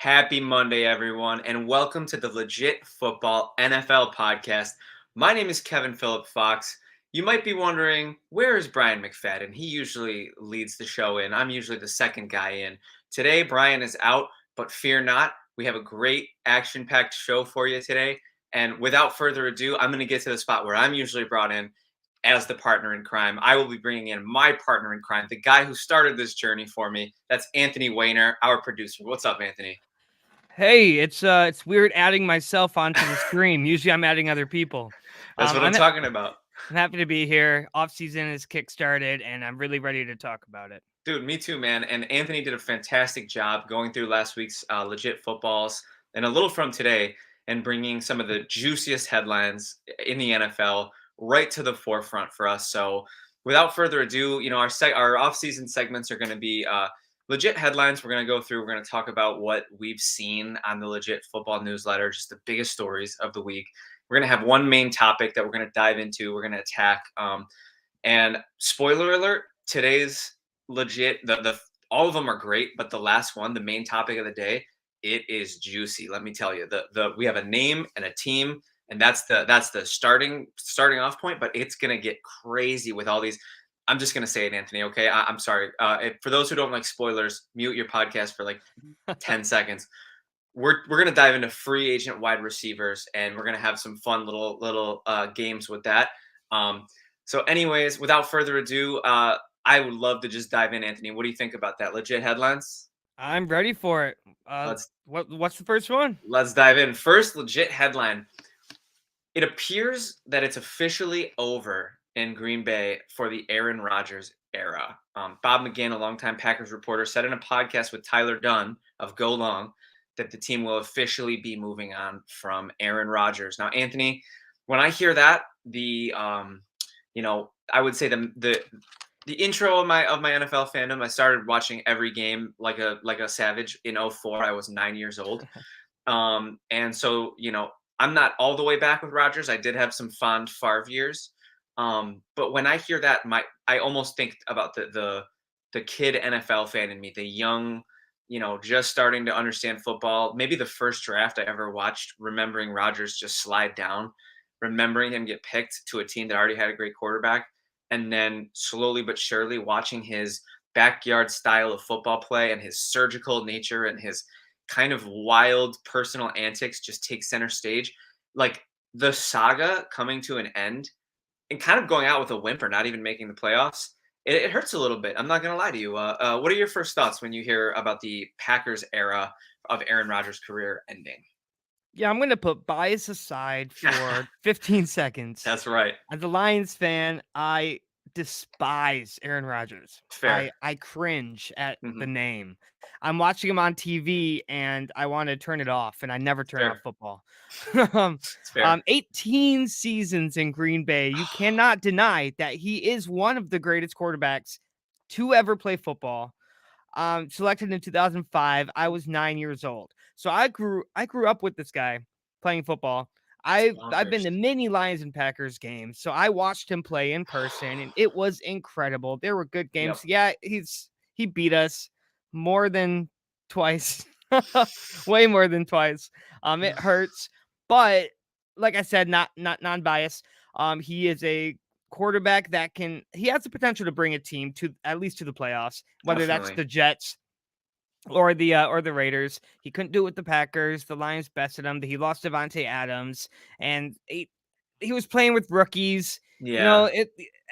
Happy Monday, everyone, and welcome to the Legit Football NFL podcast. My name is Kevin Phillip Fox. You might be wondering, where is Brian McFadden? He usually leads the show in. I'm usually the second guy in. Today, Brian is out, but fear not. We have a great action-packed show for you today. And without further ado, I'm going to get to the spot where I'm usually brought in as the partner in crime. I will be bringing in my partner in crime, the guy who started this journey for me. That's Anthony Wayner, our producer. What's up, Anthony? Hey, it's weird adding myself onto the stream. Usually I'm adding other people. That's what I'm talking about. I'm happy to be here. Off season is kickstarted and I'm really ready to talk about it. Dude, me too, man. And Anthony did a fantastic job going through last week's legit footballs and a little from today and bringing some of the juiciest headlines in the NFL right to the forefront for us. So without further ado, our off-season segments are going to be legit headlines. We're going to go through. We're going to talk about what we've seen on the Legit Football newsletter, just the biggest stories of the week. We're going to have one main topic that we're going to dive into. We're going to attack. And spoiler alert, today's legit, the all of them are great, but the last one, the main topic of the day, it is juicy. Let me tell you, we have a name and a team, and that's the starting off point, but it's going to get crazy with all these. I'm just going to say it, Anthony. Okay. I'm sorry. For those who don't like spoilers, mute your podcast for like 10 seconds. We're going to dive into free agent wide receivers, and we're going to have some fun little games with that. So anyways, without further ado, I would love to just dive in, Anthony. What do you think about that? Legit headlines? I'm ready for it. What's the first one? Let's dive in. First legit headline. It appears that it's officially over in Green Bay for the Aaron Rodgers era. Bob McGinn, a longtime Packers reporter, said in a podcast with Tyler Dunn of Go Long that the team will officially be moving on from Aaron Rodgers. Now, Anthony, when I hear that, I would say the intro of my NFL fandom, I started watching every game like a savage in 2004. I was 9 years old. And so, I'm not all the way back with Rodgers. I did have some fond Favre years. But when I hear that, I almost think about the kid NFL fan in me, the young, just starting to understand football. Maybe the first draft I ever watched, remembering Rodgers just slide down, remembering him get picked to a team that already had a great quarterback, and then slowly but surely watching his backyard style of football play and his surgical nature and his kind of wild personal antics just take center stage. Like the saga coming to an end and kind of going out with a whimper, not even making the playoffs. It hurts a little bit. I'm not going to lie to you. What are your first thoughts when you hear about the Packers era of Aaron Rodgers' career ending? Yeah, I'm going to put bias aside for 15 seconds. That's right. As a Lions fan, I despise Aaron Rodgers. Fair. I cringe at the name. I'm watching him on TV and I want to turn it off, and I never turn off football. 18 seasons in Green Bay. You cannot deny that he is one of the greatest quarterbacks to ever play football. Selected in 2005, I was 9 years old. So I grew up with this guy playing football. I've been to many Lions and Packers games, so I watched him play in person, and it was incredible. There were good games. Yep. Yeah, he beat us more than twice, way more than twice. It hurts, but like I said, not non-biased. He is a quarterback that he has the potential to bring a team to at least to the playoffs, whether that's the Jets or the Raiders. He couldn't do it with the Packers. The Lions bested him. He lost Devontae Adams, and he was playing with rookies. Yeah.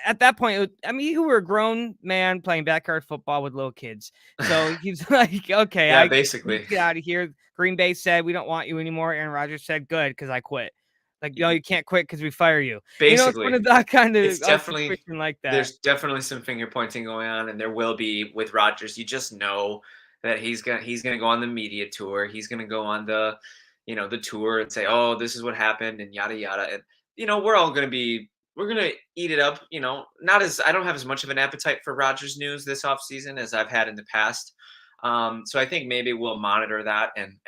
At that point, you were a grown man playing backyard football with little kids. So he's like, okay, yeah, basically get out of here. Green Bay said, we don't want you anymore. Aaron Rodgers said, good, because I quit. Like, you can't quit because we fire you. Basically, it's one of that kind of it's definitely like that. There's definitely some finger pointing going on, and there will be with Rodgers. You just know that he's gonna go on the media tour. He's gonna go on the tour and say, oh, this is what happened and yada yada. And we're gonna eat it up. I don't have as much of an appetite for Rodgers news this offseason as I've had in the past. So I think maybe we'll monitor that and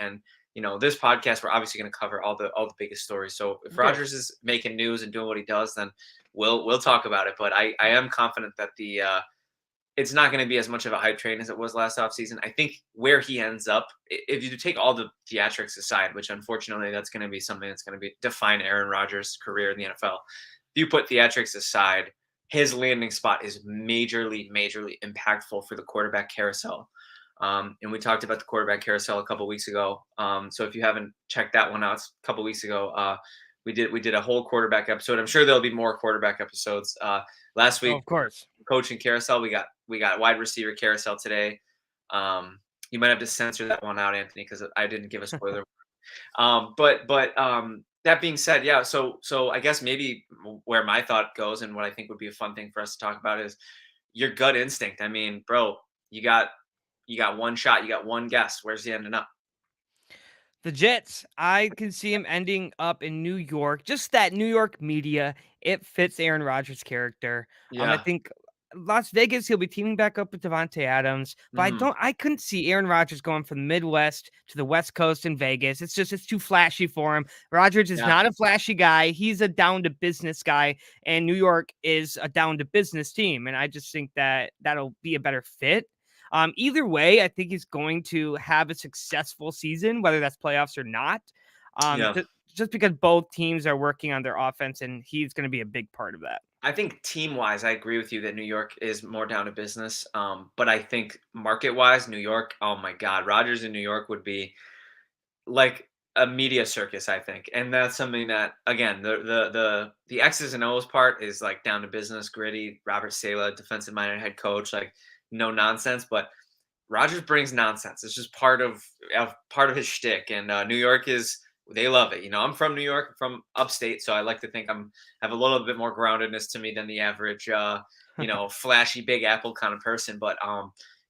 this podcast, we're obviously going to cover all the biggest stories. So if Rodgers is making news and doing what he does, then we'll talk about it. But I am confident that the it's not going to be as much of a hype train as it was last offseason. I think where he ends up, if you take all the theatrics aside, which unfortunately that's going to be something that's going to be define Aaron Rodgers' career in the NFL. If you put theatrics aside, his landing spot is majorly, majorly impactful for the quarterback carousel. And we talked about the quarterback carousel a couple weeks ago. So if you haven't checked that one out, a couple weeks ago, we did a whole quarterback episode. I'm sure there'll be more quarterback episodes. Last Oh, week, of course. coaching carousel, we got wide receiver carousel today. You might have to censor that one out, Anthony, because I didn't give a spoiler. But that being said, yeah. So I guess maybe where my thought goes and what I think would be a fun thing for us to talk about is your gut instinct. I mean, bro, you got one shot, you got one guess. Where's he ending up? The Jets, I can see him ending up in New York. Just that New York media, it fits Aaron Rodgers' character. I Yeah. think Las Vegas, he'll be teaming back up with Devontae Adams, but Mm, I couldn't see Aaron Rodgers going from the Midwest to the West Coast in Vegas. It's too flashy for him. Rodgers is yeah. not a flashy guy. He's a down to business guy, and New York is a down to business team. And I just think that that'll be a better fit. Either way, I think he's going to have a successful season, whether that's playoffs or not. Yeah. Just because both teams are working on their offense, and he's going to be a big part of that. I think team wise, I agree with you that New York is more down to business. But I think market wise, New York, oh my God, Rodgers in New York would be like a media circus, I think. And that's something that again, the X's and O's part is like down to business, gritty, Robert Sala, defensive minded head coach, like no nonsense. But Rodgers brings nonsense. It's just part of his shtick. And New York is they love it. I'm from New York, from upstate, so I like to think I'm have a little bit more groundedness to me than the average flashy Big Apple kind of person. But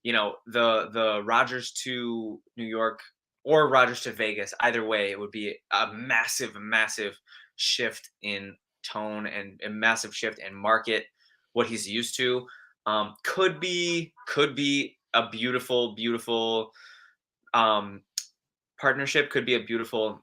the Rodgers to New York or Rodgers to Vegas, either way, it would be a massive, massive shift in tone and a massive shift in market, what he's used to. Could be a beautiful, beautiful um, partnership. Could be a beautiful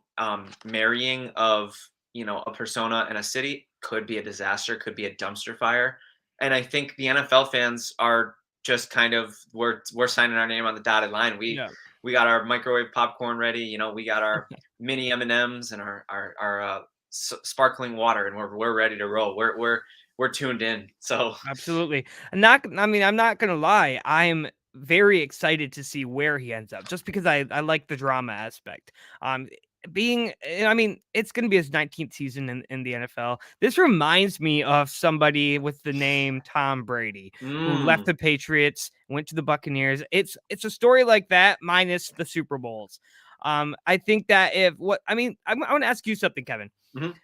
marrying of a persona and a city. Could be a disaster. Could be a dumpster fire. And I think the NFL fans are just kind of we're signing our name on the dotted line. We Yeah, we got our microwave popcorn ready. We got our mini M&Ms and our sparkling water, and we're ready to roll. We're tuned in. So absolutely. I'm not gonna lie. I'm very excited to see where he ends up, just because I like the drama aspect. Um, it's gonna be his 19th season in the NFL. This reminds me of somebody with the name Tom Brady, who left mm, the Patriots, went to the Buccaneers. It's a story like that minus the Super Bowls. I think that if what I mean, I want to ask you something, Kevin. mhm.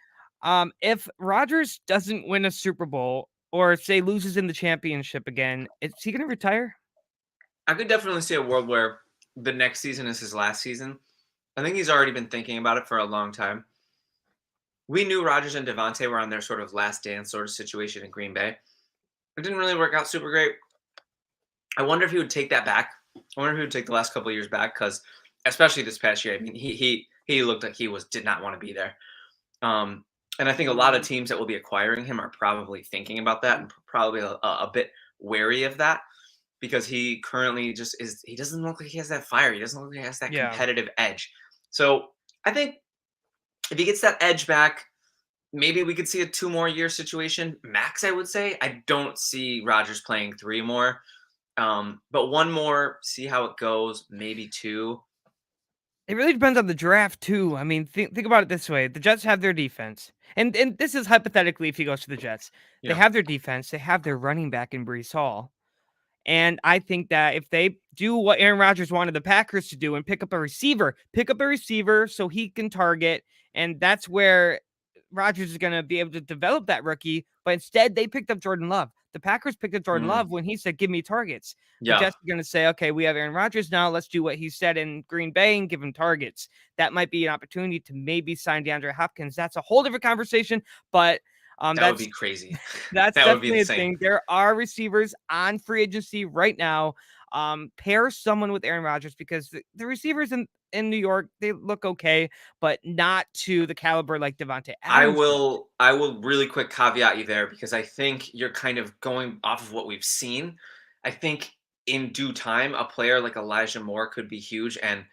If Rodgers doesn't win a Super Bowl or say loses in the championship again, is he going to retire? I could definitely see a world where the next season is his last season. I think he's already been thinking about it for a long time. We knew Rodgers and Devontae were on their sort of last dance sort of situation in Green Bay. It didn't really work out super great. I wonder if he would take that back. I wonder if he would take the last couple of years back because, especially this past year, I mean, he looked like he did not want to be there. Um, and I think a lot of teams that will be acquiring him are probably thinking about that and probably a bit wary of that because he currently just is. He doesn't look like he has that fire. He doesn't look like he has that Yeah. competitive edge. So I think if he gets that edge back, maybe we could see a 2 more year situation max. I would say I don't see Rodgers playing 3 more, but 1 more. See how it goes. Maybe two. It really depends on the draft too. I mean, think about it this way: the Jets have their defense, and this is hypothetically if he goes to the Jets, they Yeah. have their defense, they have their running back in Brees Hall, and I think that if they do what Aaron Rodgers wanted the Packers to do and pick up a receiver so he can target, and that's where Rodgers is going to be able to develop that rookie. But instead, they picked up Jordan Love. The Packers picked up Jordan Mm, Love when he said, "Give me targets." The yeah. Jets are going to say, "Okay, we have Aaron Rodgers now. Let's do what he said in Green Bay and give him targets." That might be an opportunity to maybe sign DeAndre Hopkins. That's a whole different conversation, but That would be crazy. that's That would be definitely a insane. thing. There are receivers on free agency right now. Pair someone with Aaron Rodgers because the receivers in New York, they look okay, but not to the caliber like Devontae I Adams did. will I will really quick caveat you there because I think you're kind of going off of what we've seen. I think in due time, a player like Elijah Moore could be huge. And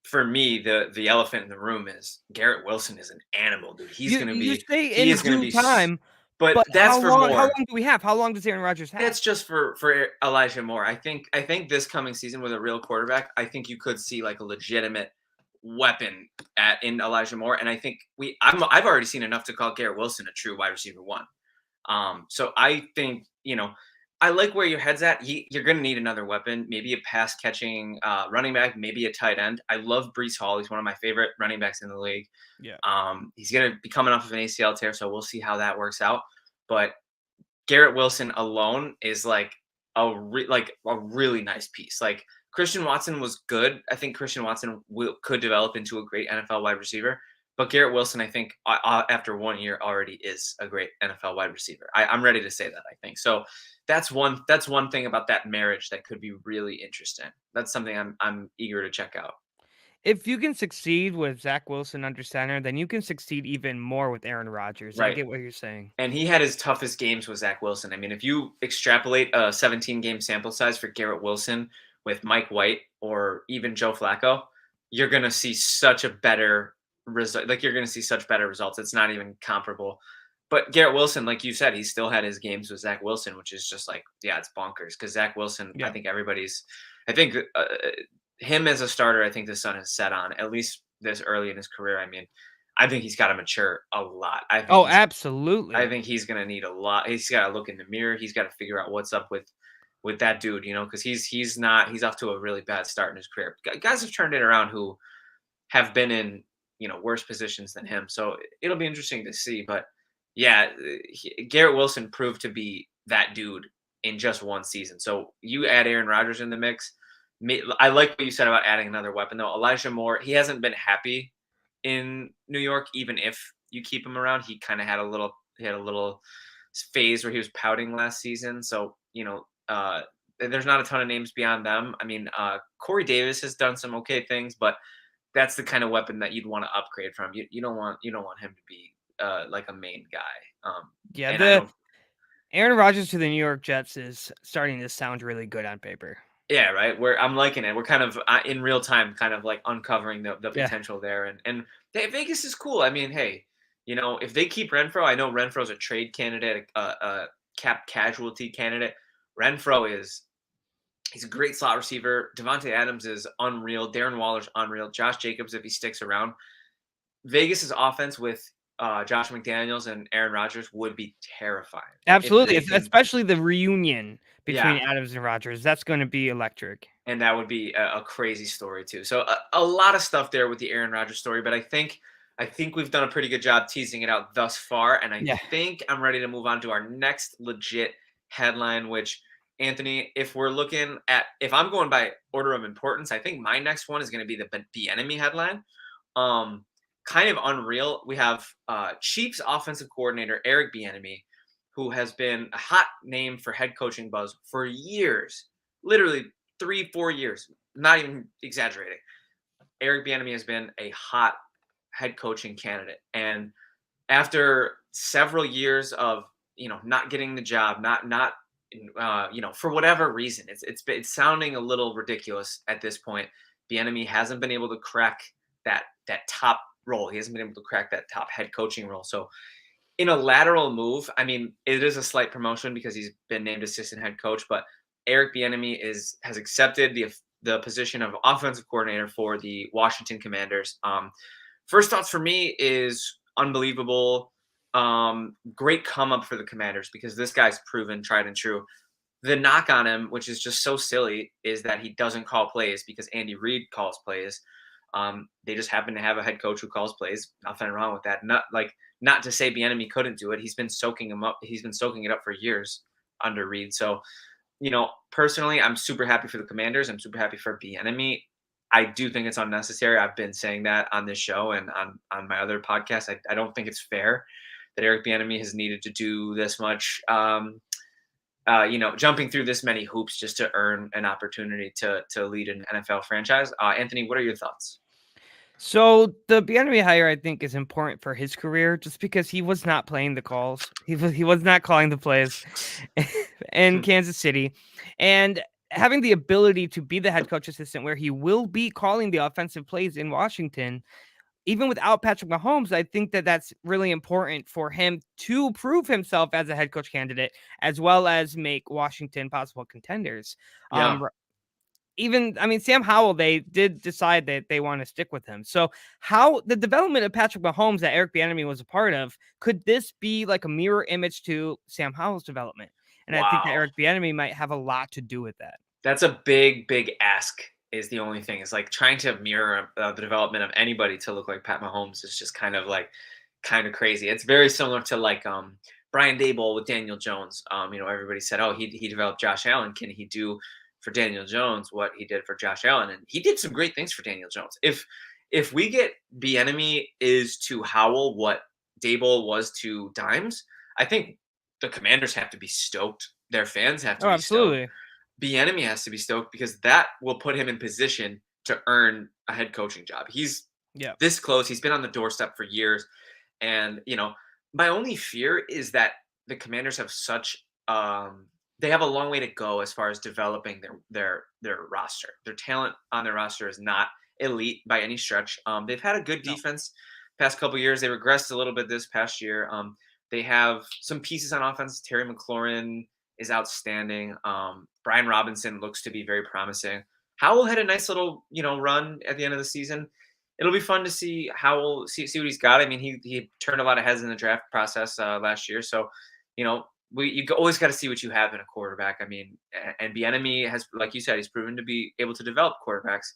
for me, the elephant in the room is Garrett Wilson is an animal, dude. You say He in is gonna due be, time, but but that's for how more. long do we have? How long does Aaron Rodgers have? That's just for Elijah Moore. I think this coming season with a real quarterback, I think you could see like a legitimate weapon at in Elijah Moore. And I think I've already seen enough to call Garrett Wilson a true wide receiver one. So I think, I like where your head's at. You're going to need another weapon, maybe a pass catching running back, maybe a tight end. I love Brees Hall. He's one of my favorite running backs in the league. Yeah. He's going to be coming off of an ACL tear, so we'll see how that works out. But Garrett Wilson alone is like a really nice piece. Like Christian Watson was good. I think Christian Watson could develop into a great NFL wide receiver. But Garrett Wilson, I think, after 1 year already is a great NFL wide receiver. I'm ready to say that. I think so. That's one thing about that marriage that could be really interesting. That's something I'm eager to check out. If you can succeed with Zach Wilson under center, then you can succeed even more with Aaron Rodgers. I Right. get what you're saying. And he had his toughest games with Zach Wilson. I mean, if you extrapolate a 17-game sample size for Garrett Wilson with Mike White or even Joe Flacco, you're gonna see such a better result. Like you're gonna see such better results. It's not even comparable. But Garrett Wilson, like you said, he still had his games with Zach Wilson, which is just like, yeah, it's bonkers. Because Zach Wilson, Yeah. I think him as a starter, I think the sun is set on at least this early in his career. I mean, I think he's got to mature a lot. Oh, I absolutely. think he's gonna need a lot. He's got to look in the mirror. He's got to figure out what's up with that dude, because he's off to a really bad start in his career. Guys have turned it around who have been in worse positions than him. So it'll be interesting to see. But yeah, Garrett Wilson proved to be that dude in just one season. So you add Aaron Rodgers in the mix. I like what you said about adding another weapon though. Elijah Moore, he hasn't been happy in New York, even if you keep him around. He had a little phase where he was pouting last season. So, there's not a ton of names beyond them. I mean, Corey Davis has done some okay things, but that's the kind of weapon that you'd want to upgrade from. You don't want him to be like a main guy. Yeah, And I the don't. Aaron Rodgers to the New York Jets is starting to sound really good on paper. Yeah, right. I'm liking it. We're kind of in real time, kind of like uncovering the Yeah. potential there, and Vegas is cool. I mean, hey, if they keep Renfro, I know Renfro's a trade candidate, a cap casualty candidate. Renfro he's a great slot receiver. Devontae Adams is unreal. Darren Waller's unreal. Josh Jacobs, if he sticks around, Vegas's offense with Josh McDaniels and Aaron Rodgers would be terrifying. Like if Absolutely, they can, especially the reunion between yeah. Adams and Rodgers. That's going to be electric. And that would be a crazy story too. So a lot of stuff there with the Aaron Rodgers story, but I think we've done a pretty good job teasing it out thus far, and I Yeah. think I'm ready to move on to our next legit headline. Which, Anthony, if I'm going by order of importance, I think my next one is going to be the enemy headline. Um, Kind of unreal. We have Chiefs offensive coordinator Eric Bieniemy, who has been a hot name for head coaching buzz for years, literally 3-4 years. Not even exaggerating. Eric Bieniemy has been a hot head coaching candidate, and after several years of not getting the job, not for whatever reason, it's sounding a little ridiculous at this point. Bieniemy hasn't been able to crack that top role. He hasn't been able to crack that top head coaching role. So in a lateral move, I mean, it is a slight promotion because he's been named assistant head coach, but Eric Bieniemy has accepted the position of offensive coordinator for the Washington Commanders. First thoughts for me is unbelievable. Great come up for the Commanders because this guy's proven tried and true. The knock on him, which is just so silly, is that he doesn't call plays because Andy Reid calls plays. They just happen to have a head coach who calls plays. Nothing wrong with that. Not to say Bieniemy couldn't do it. He's been soaking him up. He's been soaking it up for years under Reid. So, personally, I'm super happy for the Commanders. I'm super happy for Bieniemy. I do think it's unnecessary. I've been saying that on this show and on my other podcast. I don't think it's fair that Eric Bieniemy has needed to do this much, jumping through this many hoops just to earn an opportunity to lead an NFL franchise. Anthony, what are your thoughts? So the Bieniemy hire, I think, is important for his career, just because he was not playing the calls. He was not calling the plays in Hmm. Kansas City, and having the ability to be the head coach assistant, where he will be calling the offensive plays in Washington, even without Patrick Mahomes, I think that that's really important for him to prove himself as a head coach candidate, as well as make Washington possible contenders. Yeah. Um, Even, I mean, Sam Howell, they did decide that they want to stick with him. So, how the development of Patrick Mahomes that Eric Bieniemy was a part of, could this be like a mirror image to Sam Howell's development? And I think that Wow. Eric Bieniemy might have a lot to do with that. That's a big, big ask. Is the only thing. It's like trying to mirror the development of anybody to look like Pat Mahomes is just kind of like kind of crazy. It's very similar to like Brian Dable with Daniel Jones. Everybody said, "Oh, he developed Josh Allen. Can he do for Daniel Jones what he did for Josh Allen?" And he did some great things for Daniel Jones. If we get Bieniemy is to Howell what Dable was to Dimes, I think the Commanders have to be stoked. Their fans have to Oh, be stoked. absolutely. Bieniemy has to be stoked because that will put him in position to earn a head coaching job. He's Yeah. this close. He's been on the doorstep for years, and my only fear is that the Commanders have such they have a long way to go as far as developing their roster. Their talent on their roster is not elite by any stretch. They've had a good No. defense past couple years. They regressed a little bit this past year. They have some pieces on offense. Terry McLaurin is outstanding. Brian Robinson looks to be very promising. Howell had a nice little, run at the end of the season. It'll be fun to see Howell see what he's got. I mean, he turned a lot of heads in the draft process last year, so you know always got to see what you have in a quarterback. I mean, and Bieniemy has, like you said, he's proven to be able to develop quarterbacks.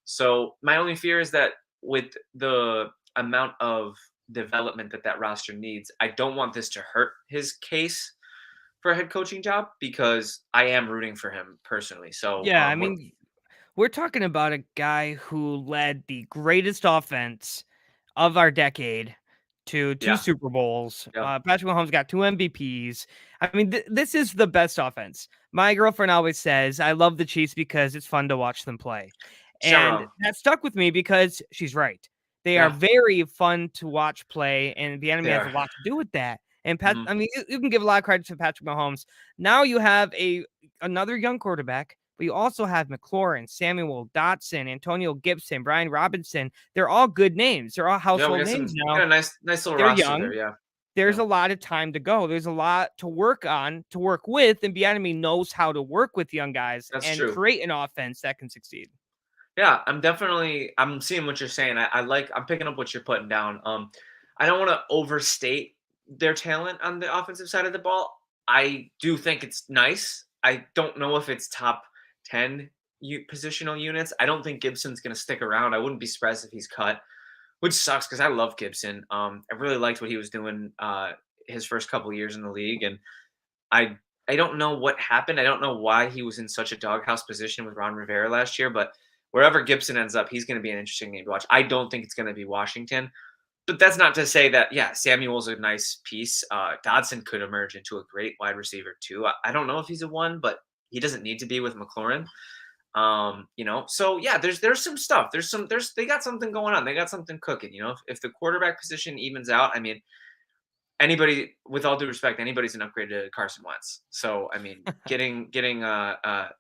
So my only fear is that with the amount of development that roster needs, I don't want this to hurt his case for a head coaching job because I am rooting for him personally. So, Yeah, I mean, we're talking about a guy who led the greatest offense of our decade to 2 yeah, Super Bowls. yeah, Patrick Mahomes got 2 MVPs. I mean, this is the best offense. My girlfriend always says, "I love the Chiefs because it's fun to watch them play." she's not And wrong. that stuck with me because she's right. They are Yeah, very fun to watch play, and the enemy they has a are. lot to do with that. And Mhm. I mean, you can give a lot of credit to Patrick Mahomes. Now you have another young quarterback, but you also have McLaurin, Samuel Dotson, Antonio Gibson, Brian Robinson. They're all good names. They're all Yeah, household names we now. got a nice little They're roster there. young. Yeah, There's yeah, a lot of time to go. There's a lot to work on, to work with, and Bieniemy knows how to work with young guys that's and true. create an offense that can succeed. Yeah, I'm seeing what you're saying. I'm picking up what you're putting down. I don't want to overstate their talent on the offensive side of the ball. I do think it's nice. I don't know if it's top 10 positional units. I don't think Gibson's going to stick around. I wouldn't be surprised if he's cut, which sucks because I love Gibson. I really liked what he was doing his first couple years in the league, and I I don't know what happened. I don't know why he was in such a doghouse position with Ron Rivera last year, but wherever Gibson ends up, he's going to be an interesting name to watch. I don't think it's going to be Washington, but that's not to say that Samuel's a nice piece. Dodson could emerge into a great wide receiver too. I don't know if he's a one, but he doesn't need to be with McLaurin. So yeah, there's some stuff. There's they got something going on. They got something cooking. If the quarterback position evens out, I mean, anybody, with all due respect, anybody's an upgrade to Carson Wentz. So I mean, getting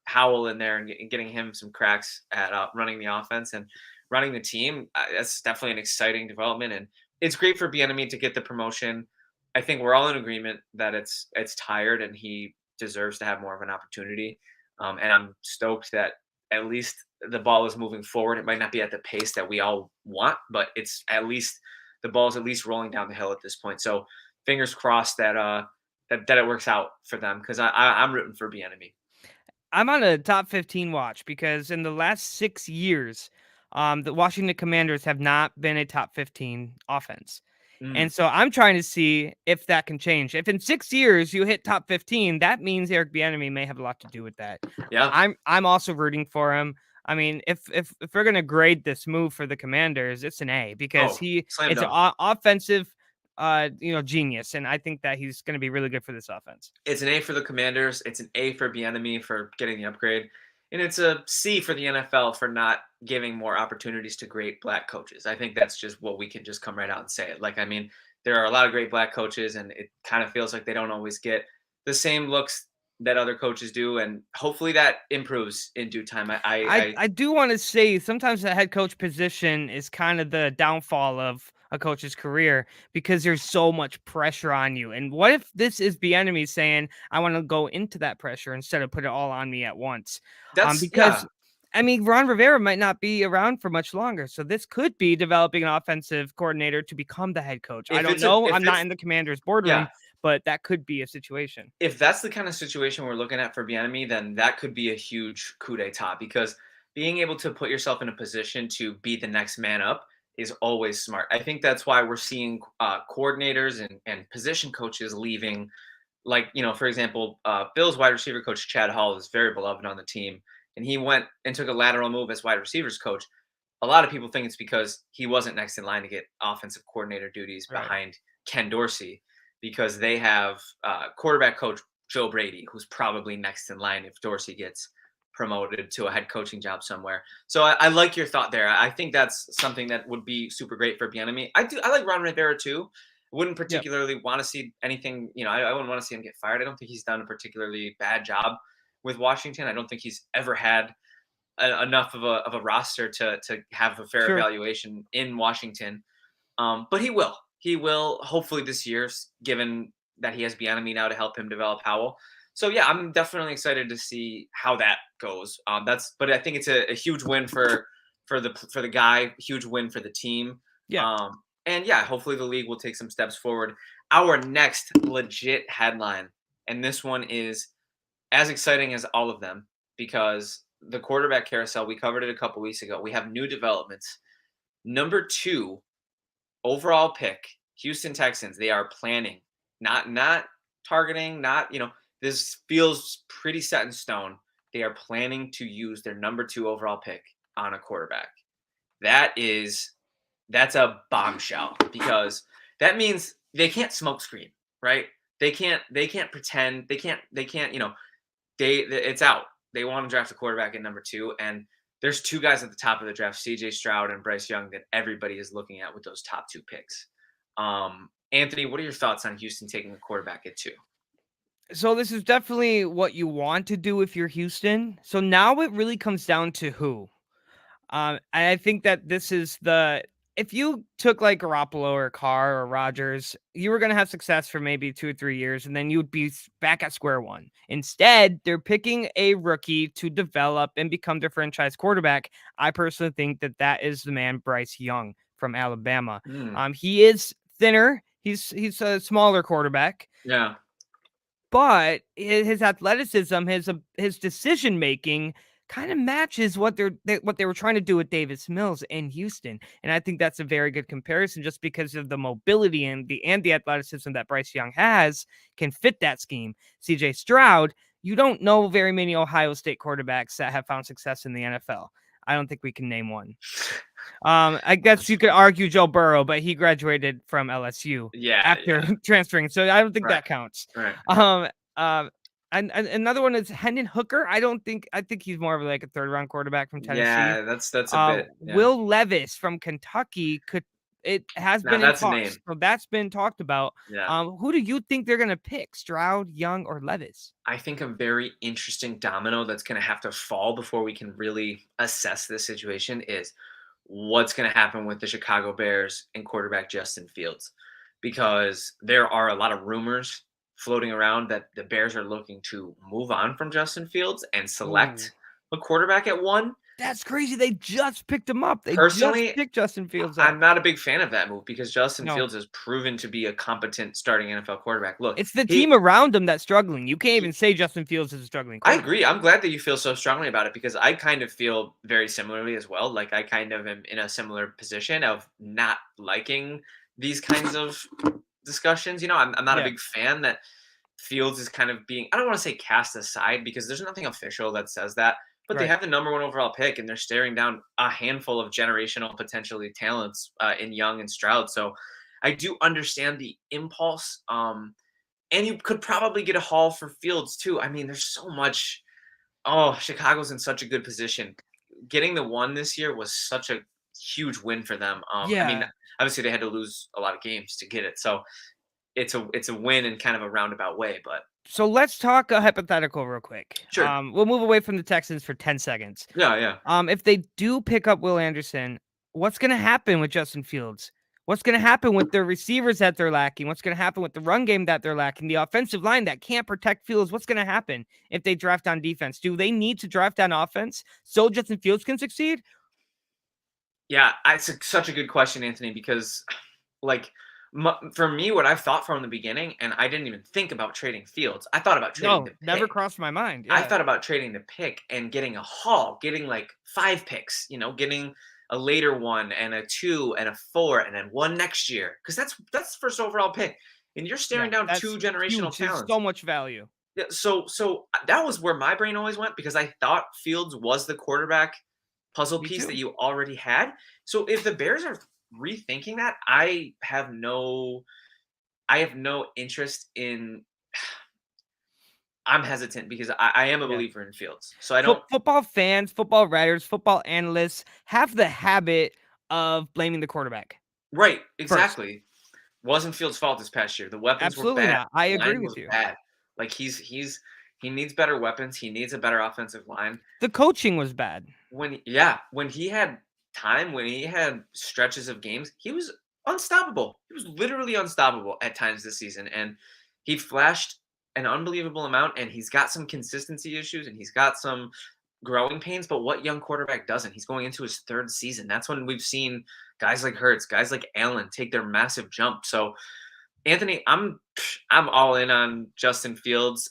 Howell in there and getting him some cracks at running the offense and running the team, that's definitely an exciting development, and it's great for Bieniemy to get the promotion. I think we're all in agreement that it's tired and he deserves to have more of an opportunity. And I'm stoked that at least the ball is moving forward. It might not be at the pace that we all want, but it's at least the ball's at least rolling down the hill at this point. So fingers crossed that it works out for them because I'm rooting for Bieniemy. I'm on a top 15 watch because in the last 6 years, the Washington Commanders have not been a top 15 offense. Mm, And so I'm trying to see if that can change. If in 6 years you hit top 15, that means Eric Bieniemy may have a lot to do with that. yeah. I'm also rooting for him. I mean, if we're gonna grade this move for the Commanders, it's an A because Oh, slam it's an dunk. offensive, genius, and I think that he's gonna be really good for this offense. It's an A for the Commanders. It's an A for Bieniemy for getting the upgrade. And it's a C for the NFL for not giving more opportunities to great black coaches. I think that's just what we can just come right out and say it. Like, I mean, there are a lot of great black coaches, and it kind of feels like they don't always get the same looks that other coaches do. And hopefully that improves in due time. I do want to say sometimes the head coach position is kind of the downfall of a coach's career because there's so much pressure on you. And what if this is Bieniemy saying, "I want to go into that pressure instead of put it all on me at once"? yeah. Because I mean, Ron Rivera might not be around for much longer, so this could be developing an offensive coordinator to become the head coach. I don't know. If I'm not it's in the Commander's yeah, boardroom, but that could be a situation. if that's the kind of situation we're looking at for Bieniemy, then that could be a huge coup d'état because being able to put yourself in a position to be the next man up is always smart. I think that's why we're seeing coordinators and position coaches leaving. Like, for example, Bill's wide receiver coach, Chad Hall, is very beloved on the team. And he went and took a lateral move as wide receivers coach. A lot of people think it's because he wasn't next in line to get offensive coordinator duties Right. behind Ken Dorsey because they have quarterback coach Joe Brady, who's probably next in line if Dorsey gets promoted to a head coaching job somewhere. So I like your thought there. I think that's something that would be super great for Bieniemy. I like Ron Rivera too. Wouldn't Yep. particularly want to see anything. I wouldn't want to see him get fired. I don't think he's done a particularly bad job with Washington. I don't think he's ever had enough of a roster to have a fair Sure. evaluation in Washington. But he will. He will hopefully this year, given that he has Bieniemy now to help him develop Howell. So yeah, I'm definitely excited to see how that goes. But I think it's a huge win for the guy, huge win for the team. Yeah. And yeah, hopefully the league will take some steps forward. Our next legit headline, and this one is as exciting as all of them because the quarterback carousel, we covered it a couple weeks ago. We have new developments. Number 2 overall pick, Houston Texans. They are planning, not targeting, not, this feels pretty set in stone. They are planning to use their number 2 overall pick on a quarterback. That's a bombshell because that means they can't smoke screen, right? They can't pretend, they can't, it's out. They want to draft a quarterback at number 2, and there's 2 guys at the top of the draft, CJ Stroud and Bryce Young, that everybody is looking at with those top 2 picks. Anthony, what are your thoughts on Houston taking a quarterback at 2? So this is definitely what you want to do if you're Houston. So now it really comes down to who. And I think that this is if you took like Garoppolo or Carr or Rodgers, you were going to have success for maybe 2 or 3 years, and then you'd be back at square one. Instead, they're picking a rookie to develop and become their franchise quarterback. I personally think that that is the man, Bryce Young from Alabama. Mm, He is thinner. He's a smaller quarterback, yeah. but his athleticism, his decision making kind of matches what they were trying to do with Davis Mills in Houston, and I think that's a very good comparison just because of the mobility and the athleticism that Bryce Young has can fit that scheme. CJ Stroud, you don't know very many Ohio State quarterbacks that have found success in the NFL. I don't think we can name one. I guess you could argue Joe Burrow, but he graduated from LSU Yeah, after yeah. transferring, so I don't think Right, that counts. right. Um, and another one is Hendon Hooker. I think he's more of like a third round quarterback from Tennessee. Yeah, that's a bit, yeah. Will Levis from Kentucky it has Now been in that's a talks, name. so that's been talked about. Yeah. Who do you think they're gonna pick? Stroud, Young, or Levis? I think a very interesting domino that's going to have to fall before we can really assess this situation is what's going to happen with the Chicago Bears and quarterback Justin Fields. Because there are a lot of rumors floating around that the Bears are looking to move on from Justin Fields and Ooh, select a quarterback at 1. that's crazy. They just picked him up. They just Personally, picked Justin Fields I'm up. not a big fan of that move because Justin No, Fields has proven to be a competent starting NFL quarterback. Look, it's the team he around him that's struggling. You can't even say Justin Fields is a struggling I quarterback. agree. I'm glad that you feel so strongly about it because I kind of feel very similarly as well. Like I kind of am in a similar position of not liking these kinds of discussions. I'm not a Yeah, big fan that Fields is kind of being, I don't want to say cast aside because there's nothing official that says that, but they right. have the number 1 overall pick and they're staring down a handful of generational potentially talents in Young and Stroud. So I do understand the impulse. And you could probably get a haul for Fields too. I mean, there's so much. Oh, Chicago's in such a good position. Getting the 1 this year was such a huge win for them. I mean, Yeah. obviously they had to lose a lot of games to get it, so it's a win in kind of a roundabout way, but So let's talk a hypothetical real quick. sure. We'll move away from the Texans for 10 seconds. Yeah, yeah. If they do pick up Will Anderson, what's going to happen with Justin Fields? What's going to happen with the receivers that they're lacking? What's going to happen with the run game that they're lacking? The offensive line that can't protect Fields. What's going to happen if they draft on defense? Do they need to draft on offense so Justin Fields can succeed? Yeah, such a good question, Anthony, because like for me, what I've thought from the beginning, and I didn't even think about trading Fields. I thought about trading No, the never pick. crossed my mind. I Yeah. thought about trading the pick and getting a haul, getting like 5 picks, getting a later one and a 2 and a 4 and then one next year because that's the first overall pick, and you're Yeah. staring down That's 2 generational huge. There's talents. so much value. Yeah, so that was where my brain always went because I thought Fields was the quarterback puzzle Me piece that too. you already had. So if the Bears are rethinking that, I have no interest in. I'm hesitant because I am a Yeah. believer in Fields. So I don't. Football fans, football writers, football analysts have the habit of blaming the quarterback Right, first. exactly. Wasn't Fields' fault this past year. The weapons were Absolutely bad. not. I agree Line with was you. bad. Like he needs better weapons. He needs a better offensive line. The coaching was bad. When he had time, when he had stretches of games, he was unstoppable. He was literally unstoppable at times this season, and he flashed an unbelievable amount. And he's got some consistency issues, and he's got some growing pains. But what young quarterback doesn't? He's going into his 3rd season. That's when we've seen guys like Hurts, guys like Allen take their massive jump. So Anthony, I'm all in on Justin Fields.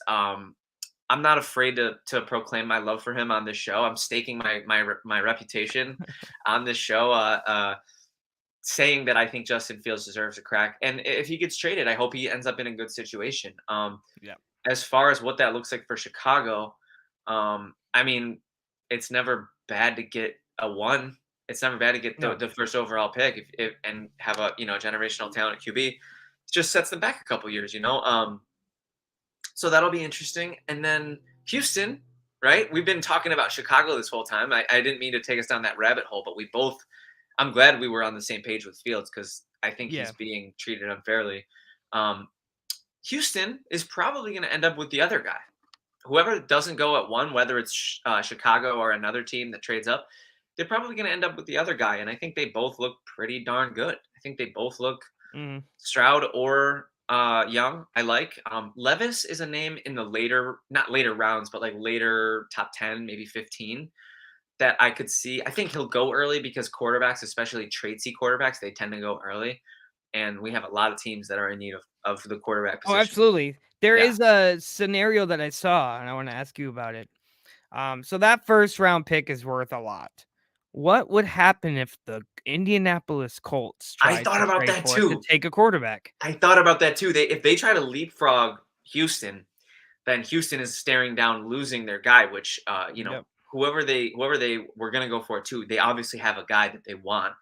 I'm not afraid to proclaim my love for him on this show. I'm staking my reputation on this show, saying that I think Justin Fields deserves a crack. And if he gets traded, I hope he ends up in a good situation. Yeah. As far as what that looks like for Chicago, I mean, it's never bad to get a 1. It's never bad to get the, No. the first overall pick if and have a generational talent at QB. It just sets them back a couple years. So that'll be interesting. And then Houston, right? We've been talking about Chicago this whole time. I didn't mean to take us down that rabbit hole, but I'm glad we were on the same page with Fields because I think Yeah. he's being treated unfairly. Um, Houston is probably going to end up with the other guy. Whoever doesn't go at 1, whether it's Chicago or another team that trades up, they're probably going to end up with the other guy. And I think they both look pretty darn good. I think they both look Mhm. Stroud or Young. I like Levis is a name in the later, not later rounds, but like later top 10, maybe 15 that I could see. I think he'll go early because quarterbacks, especially tradesy quarterbacks, they tend to go early, and we have a lot of teams that are in need of the quarterback Oh, position. absolutely. There Yeah, is a scenario that I saw, and I want to ask you about it. So that first round pick is worth a lot. What would happen if the Indianapolis Colts I tried thought to about trade that for it to too. take a quarterback? I thought about that too. If they try to leapfrog Houston, then Houston is staring down losing their guy, which Yep. whoever they were gonna go for it too, they obviously have a guy that they want.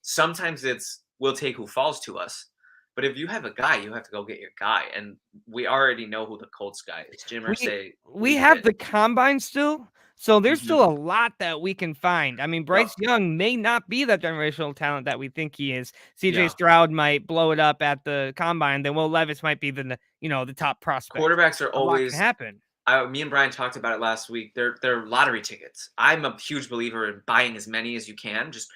Sometimes it's we'll take who falls to us, but if you have a guy, you have to go get your guy, and we already know who the Colts guy is. Jim We Irsay we leaked have it. the combine still, so there's Hmm. still a lot that we can find. I mean, Yep. Bryce Young may not be that generational talent that we think he is. CJ Yeah. Stroud might blow it up at the combine, then Will Levis might be the top prospect. Quarterbacks are A lot can always. happen. Me and Brian talked about it last week. They're lottery tickets. I'm a huge believer in buying as many as you can. Just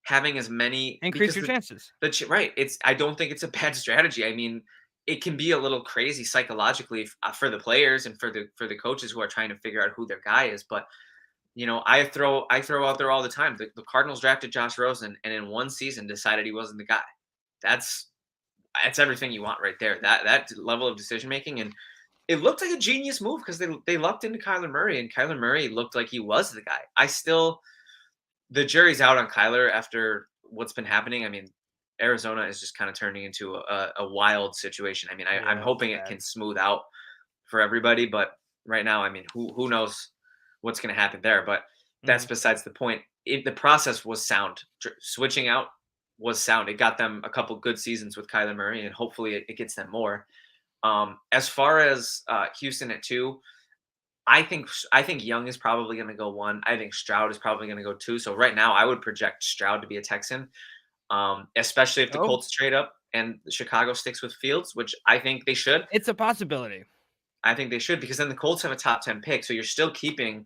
having as many Increase because your chances. right. I don't think it's a bad strategy. I mean, it can be a little crazy psychologically for the players and for the coaches who are trying to figure out who their guy is. But I throw out there all the time. The Cardinals drafted Josh Rosen, and in one season decided he wasn't the guy. That's that's everything you want right there. That level of decision making, and it looked like a genius move because they lucked into Kyler Murray, and Kyler Murray looked like he was the guy. The jury's out on Kyler after what's been happening. I mean, Arizona is just kind of turning into a wild situation. I mean, I'm Yeah, it's hoping it bad. can smooth out for everybody, but right now, I mean, who knows what's going to happen there? But that's Mhm. besides the point. The process was sound. Switching out was sound. It got them a couple good seasons with Kyler Murray, and hopefully it gets them more. As far as Houston at 2, I think Young is probably going to go 1. I think Stroud is probably going to go 2. So right now, I would project Stroud to be a Texan, especially if the Oh, Colts trade up and Chicago sticks with Fields, which I think they should. it's a possibility. I think they should because then the Colts have a top 10 pick. So you're still keeping,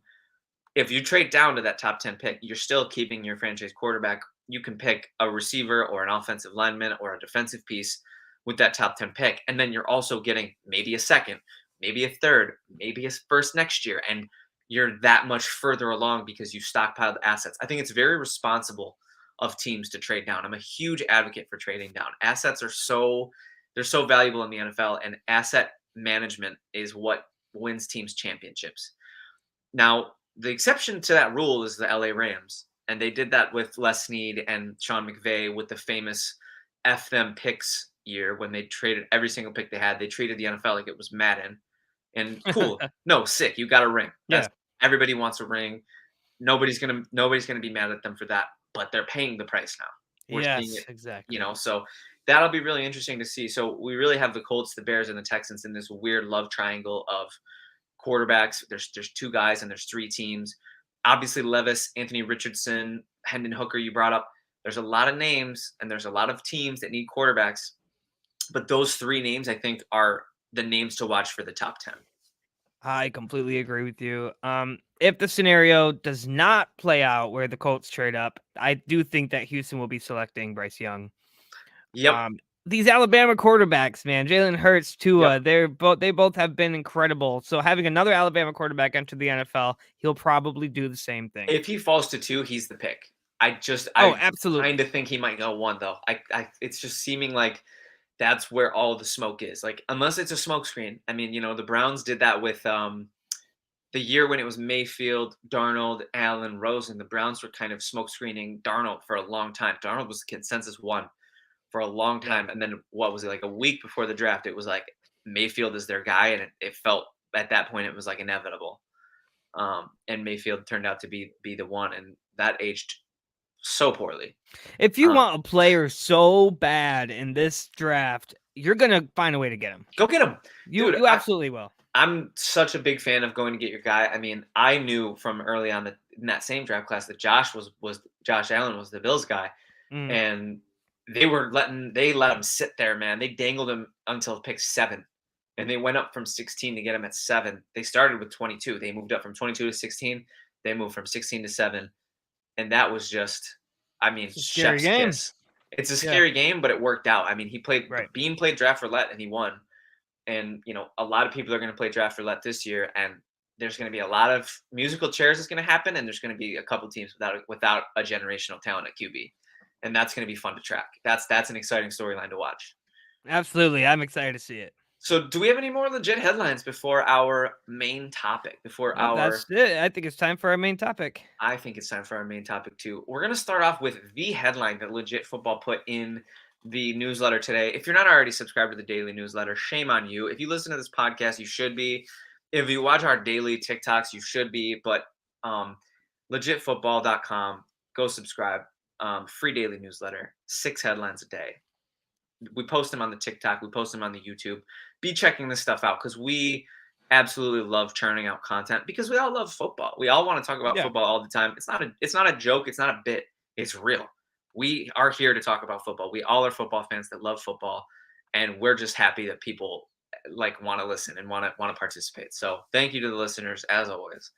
if you trade down to that top 10 pick, you're still keeping your franchise quarterback. You can pick a receiver or an offensive lineman or a defensive piece with that top 10 pick. And then you're also getting maybe a second, maybe a third, maybe a first next year. And you're that much further along because you stockpiled assets. I think it's very responsible of teams to trade down. I'm a huge advocate for trading down. Assets are they're so valuable in the NFL, and asset management is what wins teams championships. Now, the exception to that rule is the LA Rams, and they did that with Les Snead and Sean McVay with the famous F them picks year when they traded every single pick they had. They treated the NFL like it was Madden. And cool. No, sick. You got a ring. That's Yeah. everybody wants a ring. Nobody's gonna be mad at them for that, but they're paying the price now. We're seeing Yes, it, exactly. so that'll be really interesting to see. So we really have the Colts, the Bears, and the Texans in this weird love triangle of quarterbacks. There's 2 guys and there's 3 teams. Obviously, Levis, Anthony Richardson, Hendon Hooker, you brought up. There's a lot of names and there's a lot of teams that need quarterbacks, but those 3 names I think are the names to watch for the top 10. I completely agree with you. If the scenario does not play out where the Colts trade up, I do think that Houston will be selecting Bryce Young. Yep. These Alabama quarterbacks, man, Jalen Hurts, Yep. Tua, they both have been incredible. So having another Alabama quarterback enter the NFL, he'll probably do the same thing. If he falls to 2, he's the pick. Oh, I kind absolutely. of think he might go 1 though. It's just seeming like that's where all the smoke is. Like unless it's a smoke screen. I mean, the Browns did that with the year when it was Mayfield, Darnold, Allen, Rosen. The Browns were kind of smoke screening Darnold for a long time. Darnold was consensus 1 for a long Yeah. time, and then what was it, like a week before the draft? It was like Mayfield is their guy, and it felt at that point it was like inevitable. And Mayfield turned out to be the one, and that aged so poorly. If you Um, want a player so bad in this draft, you're gonna find a way to get him. Go get him, dude. You absolutely will. I'm such a big fan of going to get your guy. I mean, I knew from early on that in that same draft class that Josh Allen was the Bills guy, Mm, and they let him sit there, man. They dangled him until pick 7, and they went up from 16 to get him at 7. They started with 22. They moved up from 22 to 16. They moved from 16 to 7, and that was just, I mean, it's a scary chef's game. kiss. It's a Yeah, scary game, but it worked out. I mean, right. Bean played draft roulette and he won. And a lot of people are going to play draft roulette this year, and there's going to be a lot of musical chairs that's going to happen, and there's going to be a couple teams without a generational talent at QB, and that's going to be fun to track. That's an exciting storyline to watch. Absolutely. I'm excited to see it. So, do we have any more legit headlines before our main topic? That's it. I think it's time for our main topic. I think it's time for our main topic too. We're going to start off with the headline that Legit Football put in the newsletter today. If you're not already subscribed to the daily newsletter, shame on you. If you listen to this podcast, you should be. If you watch our daily TikToks, you should be. But legitfootball.com, go subscribe. Free daily newsletter, 6 headlines a day. We post them on the TikTok. We post them on the YouTube. Be checking this stuff out because we absolutely love churning out content because we all love football. We all want to talk about Yeah, football all the time. It's not a joke. It's not a bit. It's real. We are here to talk about football. We all are football fans that love football, and we're just happy that people like want to listen and want to participate. So thank you to the listeners as always.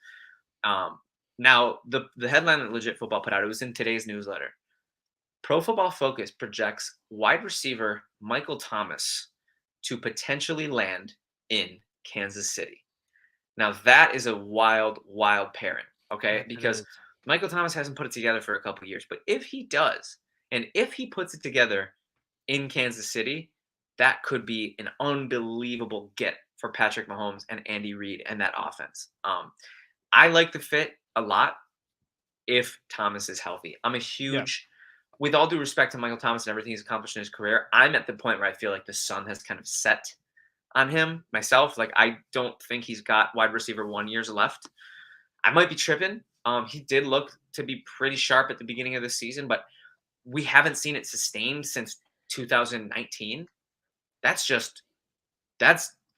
Now the headline that Legit Football put out, it was in today's newsletter. Pro Football Focus projects wide receiver Michael Thomas to potentially land in Kansas City. Now that is a wild, wild pairing, okay? yes, it Because is. Michael Thomas hasn't put it together for a couple years, but if he does, and if he puts it together in Kansas City, that could be an unbelievable get for Patrick Mahomes and Andy Reid and that offense. I like the fit a lot if Thomas is healthy. I'm a Yeah. huge, with all due respect to Michael Thomas and everything he's accomplished in his career, I'm at the point where I feel like the sun has kind of set on him myself. Like I don't think he's got wide receiver 1 years left. I might be tripping. He did look to be pretty sharp at the beginning of the season, but we haven't seen it sustained since 2019. That's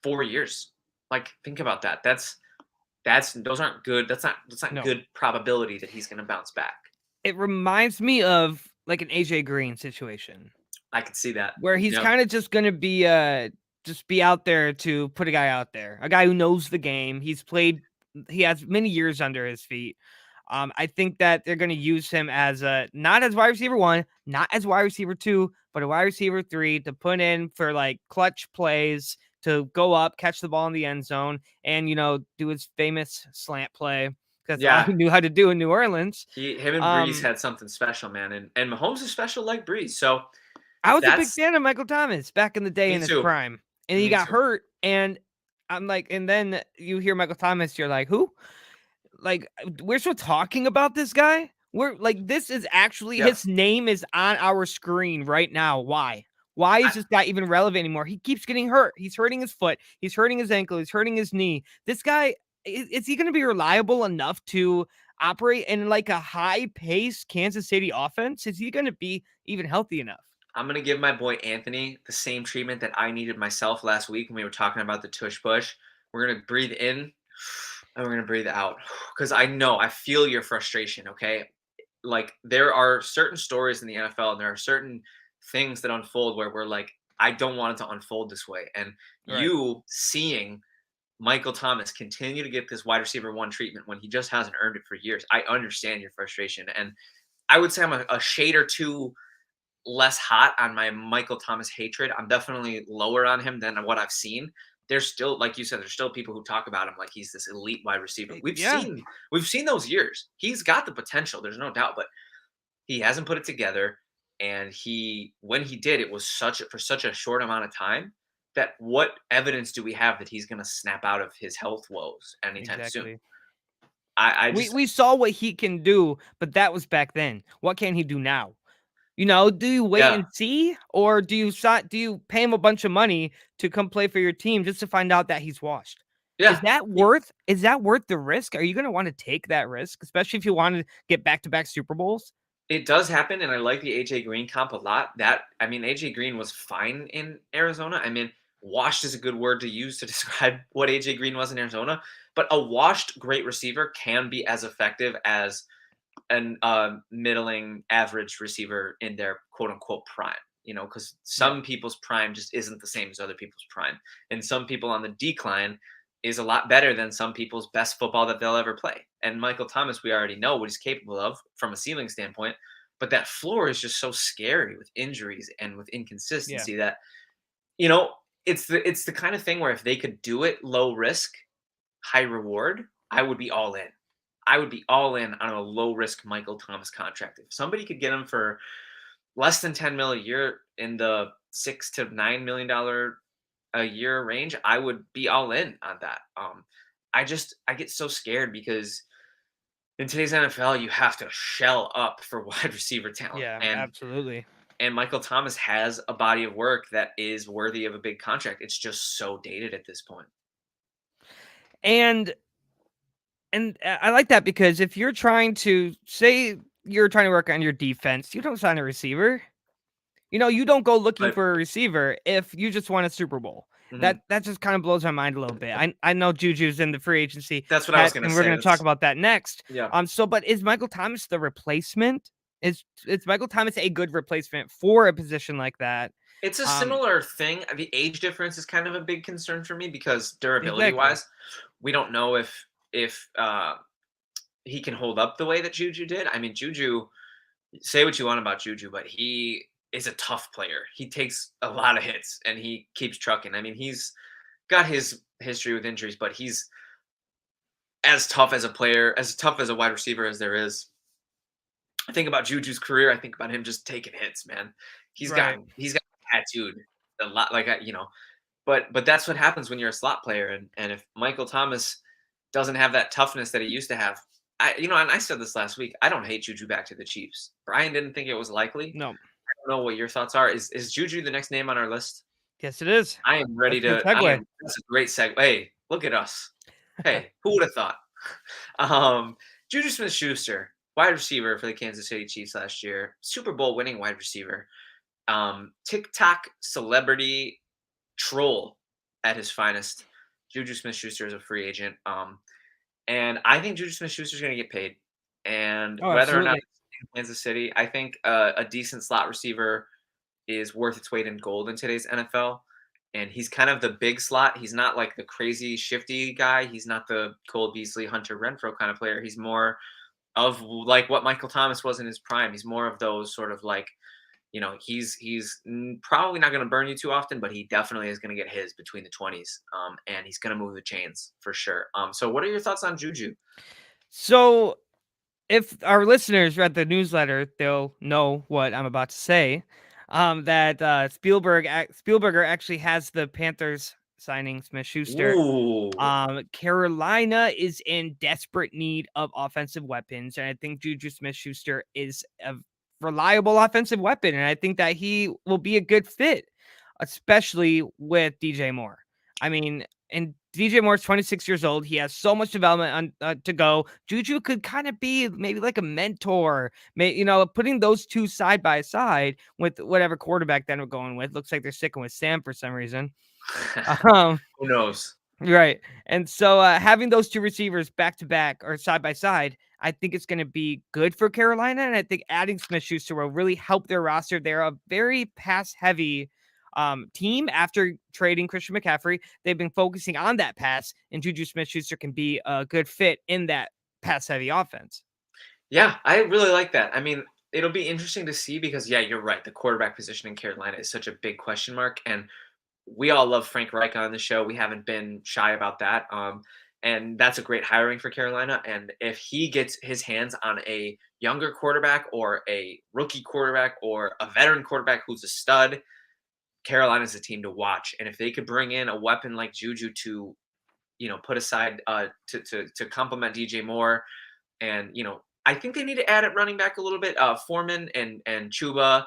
4 years. Like think about that. those aren't good. That's not No. good probability that he's going to bounce back. It reminds me of like an AJ Green situation I could see that. where he's Yeah. kind of just going to just be out there to put a guy out there, a guy who knows the game. He has many years under his feet. I think that they're going to use him as not as wide receiver 1, not as wide receiver 2, but a wide receiver 3 to put in for like clutch plays to go up, catch the ball in the end zone, and do his famous slant play. That's all he Yeah. knew how to do in New Orleans. Him and Breeze Um, had something special, man, and Mahomes is special like Breeze. So I if was a big that's fan of Michael Thomas back in the day me in his too, prime, and he me got too. hurt, and I'm like, and then you hear Michael Thomas, you're like, who? Like, we're still talking about this guy. We're like, this is actually Yeah, his name is on our screen right now. Why? Why I, is this guy even relevant anymore? He keeps getting hurt. He's hurting his foot. He's hurting his ankle. He's hurting his knee. This guy, is he going to be reliable enough to operate in like a high pace Kansas City offense? Is he going to be even healthy enough? I'm gonna give my boy Anthony the same treatment that I needed myself last week when we were talking about the tush push. We're gonna breathe in and we're gonna breathe out because I feel your frustration. Okay, like there are certain stories in the NFL and there are certain things that unfold where we're like, I don't want it to unfold this way. And Right. you seeing Michael Thomas continue to get this wide receiver 1 treatment when he just hasn't earned it for years. I understand your frustration. And I would say I'm a shade or two less hot on my Michael Thomas hatred. I'm definitely lower on him than what I've seen. There's still, like you said, there's still people who talk about him like he's this elite wide receiver. We've Yeah, seen we've seen those years. He's got the potential. There's no doubt, but he hasn't put it together. And when he did, it was for such a short amount of time that what evidence do we have that he's going to snap out of his health woes anytime soon? exactly. I We just we saw what he can do, but that was back then. What can he do now? Do you wait yeah and see, or do you pay him a bunch of money to come play for your team just to find out that he's washed? yeah. Is that worth the risk? Are you gonna wanna take that risk, especially if you wanna get back-to-back Super Bowls? It does happen, and I like the AJ Green comp a lot. AJ Green was fine in Arizona. I mean, washed is a good word to use to describe what AJ Green was in Arizona. But a washed great receiver can be as effective as an middling average receiver in their quote unquote prime. Because Yeah, some people's prime just isn't the same as other people's prime, and some people on the decline is a lot better than some people's best football that they'll ever play. And Michael Thomas, we already know what he's capable of from a ceiling standpoint, but that floor is just so scary with injuries and with yeah, inconsistency that you know it's the kind of thing where if they could do it low risk, high reward, I would be all in. I would be all in on a low risk Michael Thomas contract. If somebody could get him for less than 10 mil a year in the $6 to $9 million a year range, I would be all in on that. I get so scared because in today's NFL, you have to shell up for wide receiver talent, yeah, and absolutely. Michael Thomas has a body of work that is worthy of a big contract. It's just so dated at this point. And I like that because if you're trying to say you're trying to work on your defense, you don't sign a receiver. You don't go looking But for a receiver if you just won a Super Bowl. mhm, That just kind of blows my mind a little bit. I know Juju's in the free agency that's what I was hat, gonna and we're say. going to talk That's about that next. yeah. But is Michael Thomas the replacement? Is Michael Thomas a good replacement for a position like that? It's a Um, similar thing. The age difference is kind of a big concern for me because durability exactly. wise, we don't know if he can hold up the way that Juju did. I mean, Juju, say what you want about Juju, but he is a tough player. He takes a lot of hits and he keeps trucking. I mean, he's got his history with injuries, but he's as tough as a player, as tough as a wide receiver as there is. I think about Juju's career. I think about him just taking hits, man. Right. He's got tattooed a lot, But that's what happens when you're a slot player, and if Michael Thomas doesn't have that toughness that he used to have, and I said this last week. I don't hate Juju back to the Chiefs. Brian didn't think it was likely. No. I don't know what your thoughts are. Is Juju the next name on our list? Yes, it is. I am ready That's a good to. I segue. am. That's a great segue. Hey, look at us. Hey, who would have thought? Um, Juju Smith-Schuster, wide receiver for the Kansas City Chiefs last year, Super Bowl winning wide receiver, TikTok celebrity troll at his finest. Juju Smith-Schuster is a free agent. And I think Juju Smith-Schuster's going to get paid. And Oh, whether or not absolutely. it's in Kansas City, I think a decent slot receiver is worth its weight in gold in today's NFL. And he's kind of the big slot. He's not like the crazy shifty guy. He's not the Cole Beasley, Hunter Renfro kind of player. He's more of like what Michael Thomas was in his prime. He's more of those sort of like, probably not going to burn you too often, but he definitely is going to get his between the 20s. And he's going to move the chains for sure. So what are your thoughts on Juju? So if our listeners read the newsletter, they'll know what I'm about to say. That Spielberger actually has the Panthers signing Smith Schuster. Ooh. Carolina is in desperate need of offensive weapons, and I think Juju Smith-Schuster is a reliable offensive weapon, and I think that he will be a good fit, especially with DJ Moore. I mean, and DJ Moore's 26 years old. He has so much development to go. Juju could kind of be maybe like a mentor, putting those two side by side with whatever quarterback then we're going with. Looks like they're sticking with Sam for some reason. Um, Who knows? Right. And so having those two receivers back to back or side by side, I think it's going to be good for Carolina. And I think adding Smith Schuster will really help their roster. They're a very pass heavy team after trading Christian McCaffrey. They've been focusing on that pass, and Juju Smith Schuster can be a good fit in that pass heavy offense. Yeah, I really like that. I mean, it'll be interesting to see because, yeah, you're right. The quarterback position in Carolina is such a big question mark. And we all love Frank Reich on the show. We haven't been shy about that. And that's a great hiring for Carolina. And if he gets his hands on a younger quarterback or a rookie quarterback or a veteran quarterback who's a stud, Carolina's a team to watch. And if they could bring in a weapon like Juju to, put aside to complement DJ Moore, and I think they need to add at running back a little bit. Foreman and Chuba,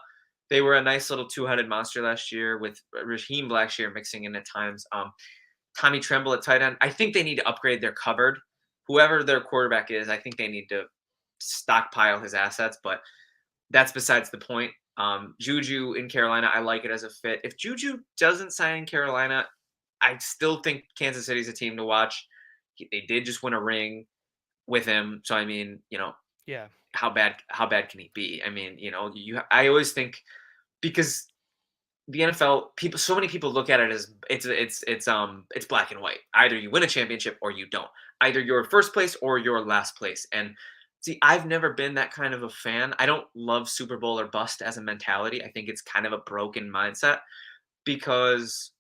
they were a nice little two-headed monster last year with Raheem Blackshear mixing in at times. Tommy Tremble at tight end. I think they need to upgrade their cupboard. Whoever their quarterback is, I think they need to stockpile his assets. But that's besides the point. Juju in Carolina, I like it as a fit. If Juju doesn't sign in Carolina, I still think Kansas City's a team to watch. They did just win a ring with him, so I mean, Yeah. how bad can he be? I mean, I always think because the NFL people so many people look at it as it's black and white. Either you win a championship or you don't. Either you're first place or you're last place. And see, I've never been that kind of a fan. I don't love Super Bowl or bust as a mentality. I think it's kind of a broken mindset because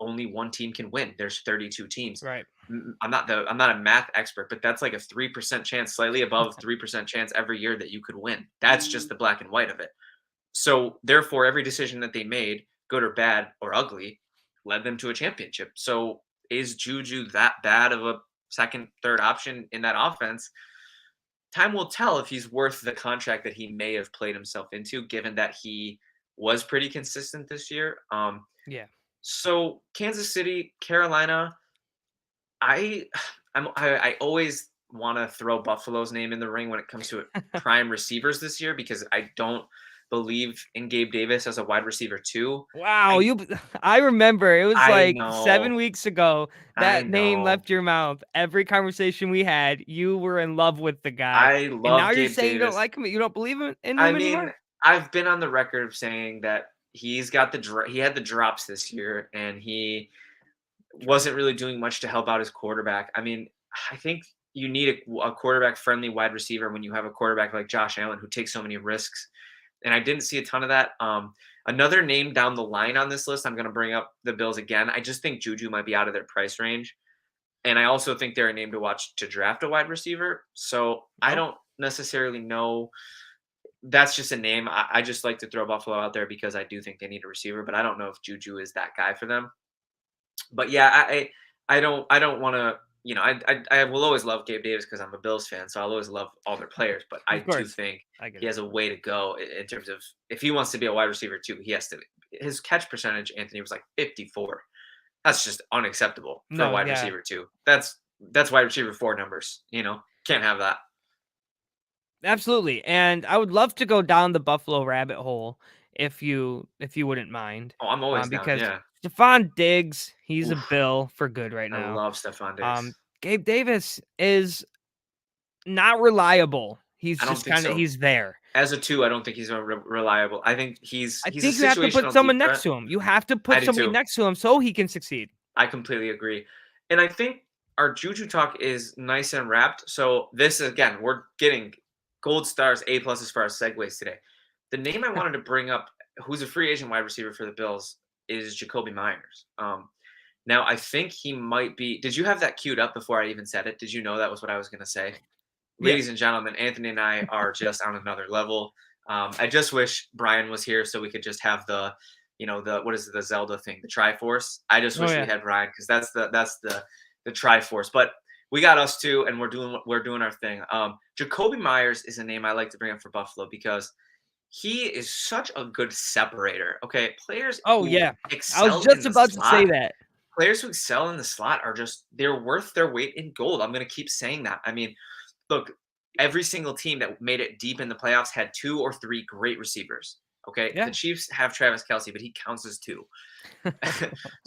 only one team can win. There's 32 teams. Right. I'm not a math expert, but that's like a 3% chance, slightly above 3% chance every year that you could win. That's just the black and white of it. So therefore, every decision that they made, good or bad or ugly, led them to a championship. So is Juju that bad of a second, third option in that offense? Time will tell if he's worth the contract that he may have played himself into, given that he was pretty consistent this year. Yeah. So Kansas City, Carolina, I I always want to throw Buffalo's name in the ring when it comes to prime receivers this year because I don't believe in Gabe Davis as a wide receiver too. Wow, I I remember it was I like 7 know. weeks ago I that name know. left your mouth. Every conversation we had, you were in love with the guy. I And now love you're Gabe saying you don't Davis. like him, you don't believe in I him mean, anymore? I've been on the record of saying that he had the drops this year and he True. wasn't really doing much to help out his quarterback. I mean, I think you need a quarterback friendly wide receiver when you have a quarterback like Josh Allen who takes so many risks. And I didn't see a ton of that. Another name down the line on this list, I'm going to bring up the Bills again. I just think Juju might be out of their price range. And I also think they're a name to watch to draft a wide receiver. So I Oh, don't necessarily know. That's just a name. I just like to throw Buffalo out there because I do think they need a receiver, but I don't know if Juju is that guy for them. But yeah, I don't want to. I will always love Gabe Davis because I'm a Bills fan, so I'll always love all their players. But of I do course. think I get he it. has a way to go in terms of if he wants to be a wide receiver too, he has to. His catch percentage, Anthony, was like 54. That's just unacceptable for a No, wide yeah. receiver too. That's wide receiver four numbers. Can't have that. Absolutely. And I would love to go down the Buffalo rabbit hole if you wouldn't mind. Oh, I'm always down. Because Yeah. Stephon Diggs, he's a Oof. Bill for good right I now. love Stephon Um, Diggs. Gabe Davis is not reliable. He's I don't just think kind of so. he's there. As a two, I don't think he's reliable. I think I he's a think you have to put situational deep someone next threat. to him. You have to I put do somebody too. next to him so he can succeed. I completely agree. And I think our Juju talk is nice and wrapped. So this again, we're getting gold stars, A plus as far as segues today. The name I wanted to bring up, who's a free agent wide receiver for the Bills, is Jacoby Myers. Now I think he might be. Did you have that queued up before I even said it? Did you know that was what I was going to say? Yeah. Ladies and gentlemen, Anthony and I are just on another level. I just wish Brian was here so we could just have the what is it, the Zelda thing, the Triforce. I just Oh wish we yeah. had Brian because that's the Triforce. But we got us too, and we're doing our thing. Jacoby Myers is a name I like to bring up for Buffalo because he is such a good separator. Okay, players Oh who yeah. I was excel in just the about to say slot that. players who excel in the slot are just they're worth their weight in gold. I'm going to keep saying that. I mean, look, every single team that made it deep in the playoffs had two or three great receivers. Okay, the Yeah. Chiefs have Travis Kelsey, but he counts as two.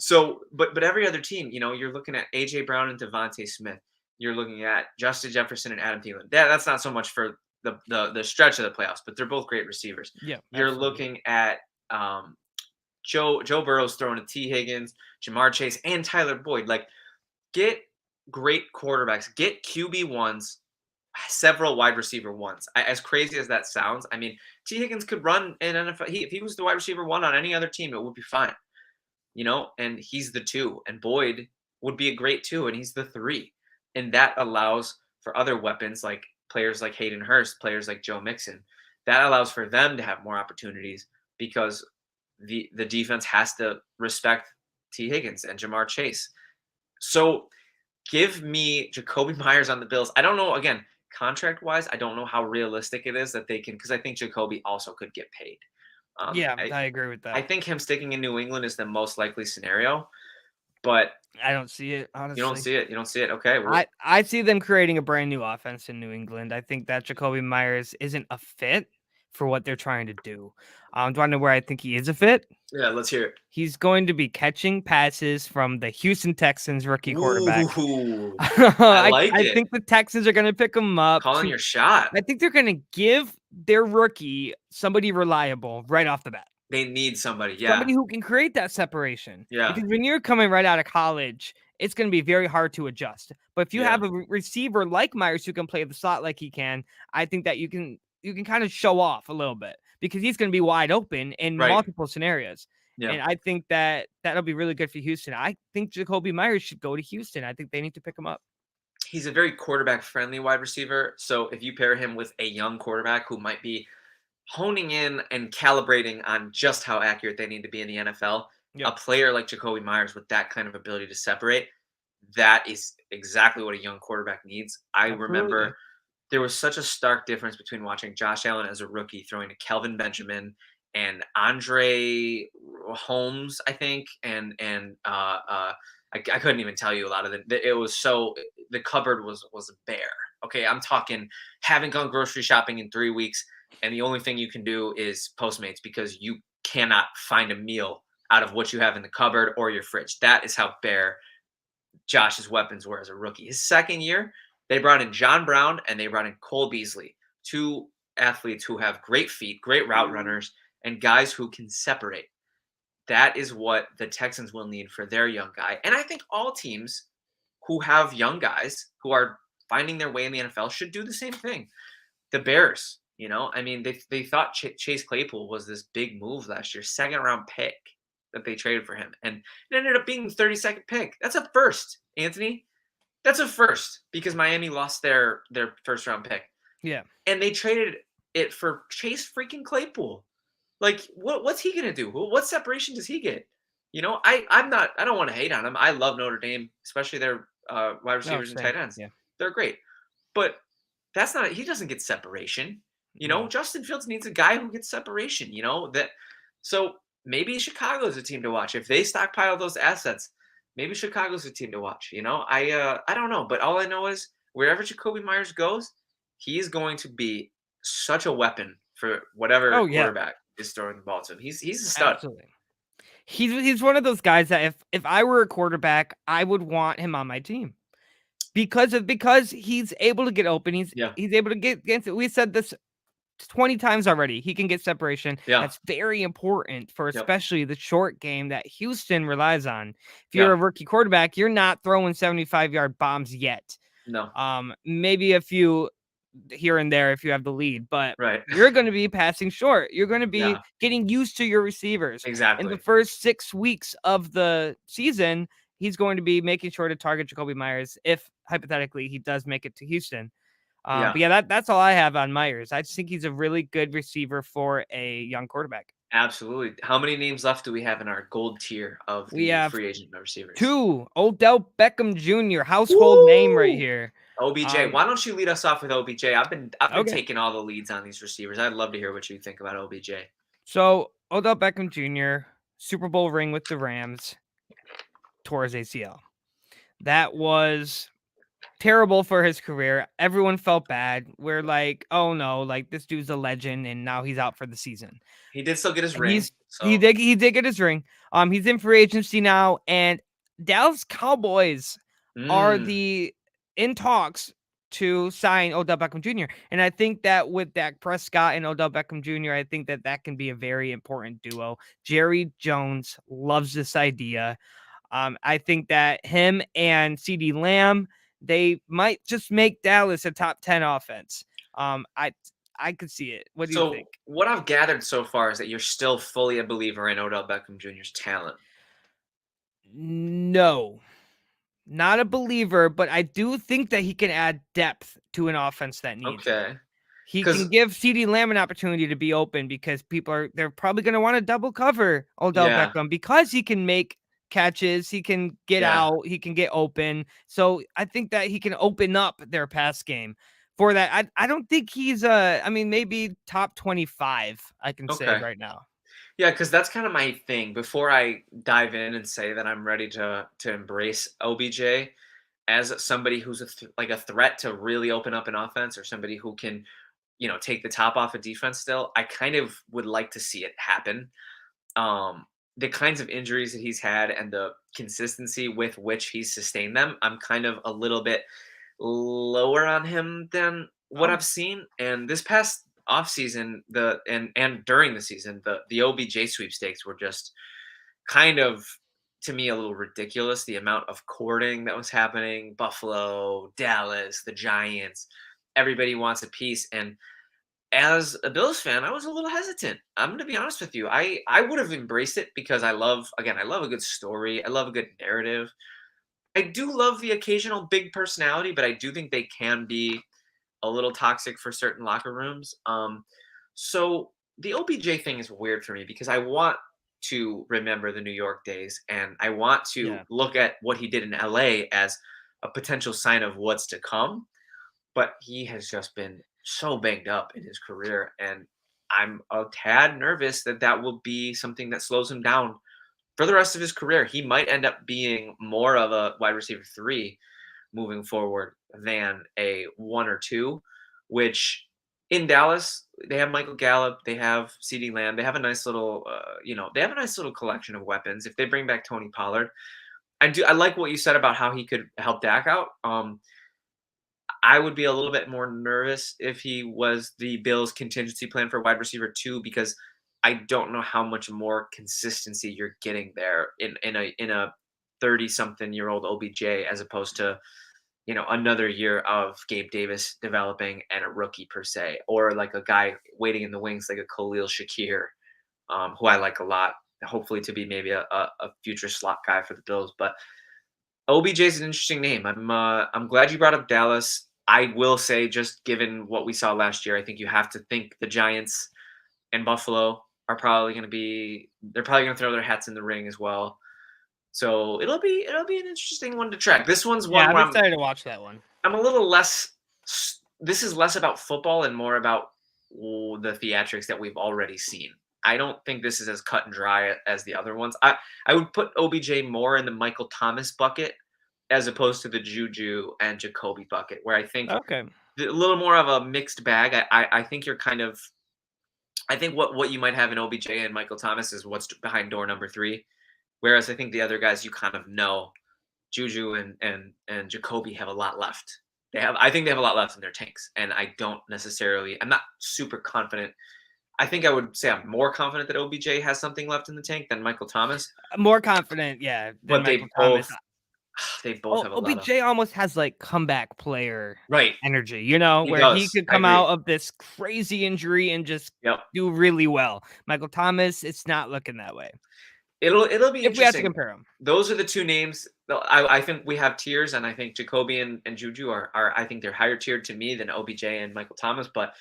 So, but every other team, you're looking at AJ Brown and Devontae Smith. You're looking at Justin Jefferson and Adam Thielen. That's not so much for the stretch of the playoffs, but they're both great receivers. Yeah, You're absolutely. looking at Joe Burrow's throwing to T Higgins, Jamar Chase, and Tyler Boyd. Like, get great quarterbacks, get QB ones, several wide receiver ones. As crazy as that sounds, I mean, T Higgins could run in NFL. If he was the wide receiver one on any other team, it would be fine. And he's the two, and Boyd would be a great two, and he's the three, and that allows for other weapons like players like Hayden Hurst, players like Joe Mixon. That allows for them to have more opportunities because the defense has to respect T Higgins and Jamar Chase. So give me Jacoby Myers on the Bills. I don't know, again, contract wise, I don't know how realistic it is that they can, because I think Jacoby also could get paid. Um, Yeah, I, I agree with I that. think him sticking in New England is the most likely scenario, but I don't see it, you don't honestly. see it. You don't see it. Okay. I see them creating a brand new offense in New England. I think that Jacoby Myers isn't a fit for what they're trying to do. Do I know where I think he is a fit? Yeah, let's hear it. He's going to be catching passes from the Houston Texans rookie quarterback. Ooh, I like I it. think the Texans are going to pick him up. Calling your shot. I think they're going to give their rookie somebody reliable right off the bat. They need somebody. Yeah. Somebody who can create that separation. Yeah. Because when you're coming right out of college, it's going to be very hard to adjust. But if you Yeah. have a receiver like Myers who can play the slot like he can, I think that you can kind of show off a little bit because he's going to be wide open in Right. multiple scenarios. Yeah. And I think that that'll be really good for Houston. I think Jacoby Myers should go to Houston. I think they need to pick him up. He's a very quarterback friendly wide receiver. So if you pair him with a young quarterback who might be honing in and calibrating on just how accurate they need to be in the NFL, a Yep. player like Jacoby Myers with that kind of ability to separate, that is exactly what a young quarterback needs. I Absolutely. remember there was such a stark difference between watching Josh Allen as a rookie throwing to Kelvin Benjamin and Andre Holmes, I think, and I couldn't even tell you a lot of it. It was so the cupboard was bare. Okay, I'm talking haven't gone grocery shopping in 3 weeks, and the only thing you can do is Postmates because you cannot find a meal out of what you have in the cupboard or your fridge. That is how bare Josh's weapons were as a rookie. His second year, they brought in John Brown and they brought in Cole Beasley, two athletes who have great feet, great route runners, and guys who can separate. That is what the Texans will need for their young guy. And I think all teams who have young guys who are finding their way in the NFL should do the same thing. The Bears, I mean, they thought Chase Claypool was this big move last year, second round pick that they traded for him, and it ended up being the 32nd pick. That's a first, Anthony. That's a first because Miami lost their first round pick, Yeah. and they traded it for Chase freaking Claypool. Like, what's he gonna do? What separation does he get? I don't want to hate on him. I love Notre Dame, especially their wide No, receivers and same. tight ends. Yeah. They're great, but that's not. He doesn't get separation. No. Justin Fields needs a guy who gets separation. That. So maybe Chicago's a team to watch if they stockpile those assets. Maybe Chicago's a team to watch. I don't know, but all I know is wherever Jacoby Myers goes, he's going to be such a weapon for whatever Oh yeah. quarterback is throwing the ball to him. He's a stud. Absolutely. He's one of those guys that if I were a quarterback, I would want him on my team. because he's able to get open. Yeah. He's able to get. We said this 20 times already. He can get separation. Yeah. That's very important for Yep. especially the short game that Houston relies on. If you're Yeah. a rookie quarterback, you're not throwing 75-yard bombs yet. No. Maybe a few here and there if you have the lead, but Right. you're going to be passing short. You're going to be Yeah. getting used to your receivers. In the Exactly. first 6 weeks of the season, he's going to be making sure to target Jacoby Myers if hypothetically he does make it to Houston. Yeah. But yeah, that's all I have on Myers. I just think he's a really good receiver for a young quarterback. Absolutely. How many names left do we have in our gold tier of We the have free agent receivers? 2, Odell Beckham Jr., household name right Woo! here. OBJ. Um, Why don't you lead us off with OBJ? I've been okay. taking all the leads on these receivers. I'd love to hear what you think about OBJ. So Odell Beckham Jr., Super Bowl ring with the Rams, tore his ACL. That was terrible for his career. Everyone felt bad. We're like, oh no, like this dude's a legend, and now he's out for the season. He did still get his And ring, he so did he did get his ring. He's in free agency now, and Dallas Cowboys are mm, the in talks to sign Odell Beckham Jr. And I think that with Dak Prescott and Odell Beckham Jr., I think that that can be a very important duo. Jerry Jones loves this idea. I think that him and CD Lamb, they might just make Dallas a top 10 offense. I could see it. What do you think? so what I've gathered so far is that you're still fully a believer in Odell Beckham Jr.'s talent. No, not a believer, but I do think that he can add depth to an offense that needs it. Okay. He can Because give CD Lamb an opportunity to be open because they're probably going to want to double cover Odell yeah, Beckham because he can make catches, he can get yeah. out, he can get open. So I think that he can open up their pass game. For that, I don't think he's I mean maybe top 25, I can say Okay. right now. Yeah, because that's kind of my thing. Before I dive in and say that I'm ready to embrace OBJ as somebody who's like a threat to really open up an offense or somebody who can, take the top off a defense still, I kind of would like to see it happen. The kinds of injuries that he's had and the consistency with which he's sustained them, I'm kind of a little bit lower on him than what Oh, I've seen. And this past offseason, and during the season, the OBJ sweepstakes were just kind of to me a little ridiculous. The amount of courting that was happening, Buffalo, Dallas, the Giants, everybody wants a piece. And as a Bills fan, I was a little hesitant. I'm going to be honest with you. I would have embraced it because I love a good story. I love a good narrative. I do love the occasional big personality, but I do think they can be a little toxic for certain locker rooms. So the OBJ thing is weird for me because I want to remember the New York days and I want to yeah. look at what he did in LA as a potential sign of what's to come. But he has just been so banged up in his career, and I'm a tad nervous that that will be something that slows him down for the rest of his career. He might end up being more of a wide receiver three moving forward than a one or two, which in Dallas, they have Michael Gallup, they have CD Lamb, they have a nice little, they have a nice little collection of weapons. If they bring back Tony Pollard, I like what you said about how he could help Dak out. I would be a little bit more nervous if he was the Bills' contingency plan for wide receiver two because I don't know how much more consistency you're getting there in a 30-something-year-old OBJ as opposed to another year of Gabe Davis developing and a rookie per se, or like a guy waiting in the wings like a Khalil Shakir, who I like a lot. Hopefully to be maybe a future slot guy for the Bills, but OBJ is an interesting name. I'm glad you brought up Dallas. I will say, just given what we saw last year, I think you have to think the Giants and Buffalo are probably going to be. They're probably going to throw their hats in the ring as well. So it'll be an interesting one to track. This one's Yeah, one I'm where I'm excited to watch that one. I'm a little less. This is less about football and more about the theatrics that we've already seen. I don't think this is as cut and dry as the other ones. I would put OBJ more in the Michael Thomas bucket as opposed to the Juju and Jacoby bucket, where I think Okay. a little more of a mixed bag. I think you're kind of. I think what you might have in OBJ and Michael Thomas is what's behind door number three, whereas I think the other guys you kind of know Juju and Jacoby have a lot left. I think they have a lot left in their tanks, and I don't necessarily. I'm not super confident. I think I would say I'm more confident that OBJ has something left in the tank than Michael Thomas, More confident, yeah, than but Michael Thomas. they both have a lot of OBJ almost has, like, comeback player right. energy, you know, He where he does. could I come agree. out of this crazy injury and just Yep. do really well. Michael Thomas, it's not looking that way, It'll be if we have to interesting. compare them. Those are the two names. I think we have tiers, and I think Jacoby and Juju are I think they're higher tiered to me than OBJ and Michael Thomas. But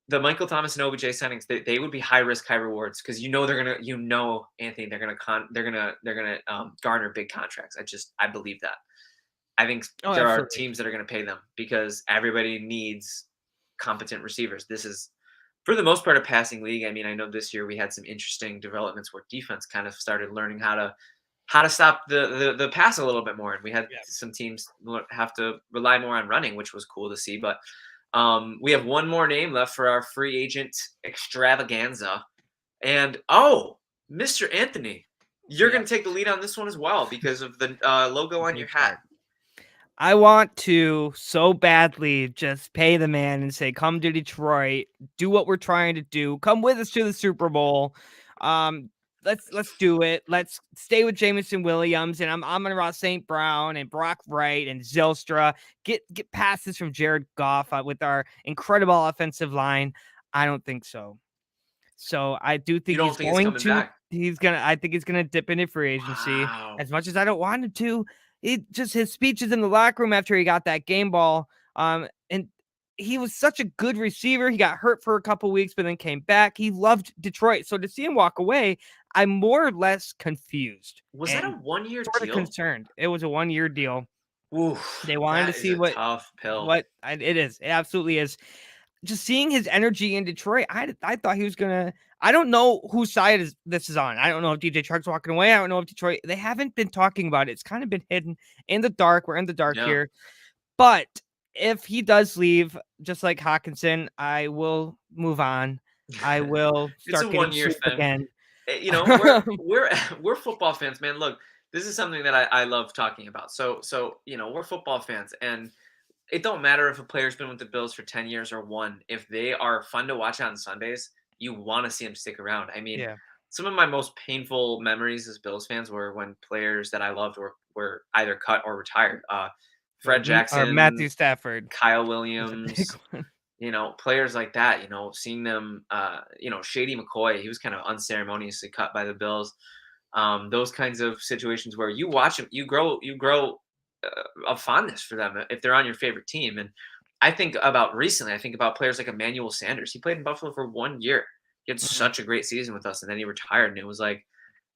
the Michael Thomas and OBJ signings, they would be high risk, high rewards because Anthony, they're gonna garner big contracts. I believe that. I think Oh, there are absolutely. teams that are gonna pay them because everybody needs competent receivers. This is for the most part a passing league. I mean, I know this year we had some interesting developments where defense kind of started learning how to stop the pass a little bit more, and we had Yeah. some teams have to rely more on running, which was cool to see. But we have one more name left for our free agent extravaganza, and Mr. Anthony, you're Yeah. going to take the lead on this one as well because of the logo on your DJ hat. Chark. I want to so badly just pay the man and say, "Come to Detroit, do what we're trying to do. Come with us to the Super Bowl. Um, let's do it. Let's stay with Jameson Williams and I'm gonna Ross St. Brown and Brock Wright and Zylstra. Get passes from Jared Goff with our incredible offensive line." I don't think so. So I do You think don't he's think it's going coming to. back? I think he's gonna dip into free agency. Wow. As much as I don't want him to, his speeches in the locker room after he got that game ball. And he was such a good receiver. He got hurt for a couple weeks, but then came back. He loved Detroit. So to see him walk away, I'm more or less confused Was that a and 1 year sort of deal? concerned. It was a 1 year deal. They Oof, wanted to that is see a tough pill. it is. It absolutely is. Just seeing his energy in Detroit, I thought he was gonna. I don't know whose side this is on. I don't know if DJ Chark's walking away. I don't know if Detroit. They haven't been talking about it. It's kind of been hidden in the dark. We're in the dark Yeah. here. But if he does leave, just like Hawkinson, I will move on. I will It's a start getting 1 year sleep thing. again. We're we're football fans, man. Look, this is something that I love talking about. So we're football fans, and it don't matter if a player's been with the Bills for 10 years or one. If they are fun to watch on Sundays, you want to see them stick around. I mean, Yeah. some of my most painful memories as Bills fans were when players that I loved were either cut or retired. Fred Or Jackson, Matthew Stafford. Kyle That's a big Williams, one. players like that, seeing them, Shady McCoy, he was kind of unceremoniously cut by the Bills. Those kinds of situations where you watch them, you grow a fondness for them if they're on your favorite team. And I think about players like Emmanuel Sanders. He played in Buffalo for 1 year. He had Mhm. such a great season with us, and then he retired, and it was like,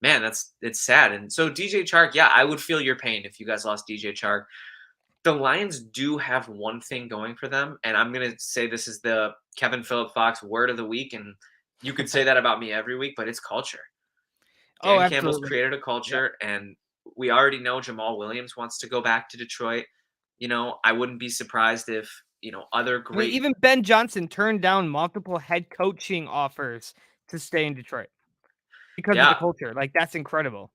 man, it's sad. And so DJ Chark, yeah, I would feel your pain if you guys lost DJ Chark. The Lions do have one thing going for them, and I'm gonna say this is the Kevin Phillip Fox word of the week, and you could say that about me every week, but it's culture. Oh, Dan Campbell's absolutely. created a Yep. culture, and we already know Jamal Williams wants to go back to Detroit. I wouldn't be surprised if other I mean, great. even Ben Johnson turned down multiple head coaching offers to stay in Detroit because of the Yeah, culture. Like, that's incredible.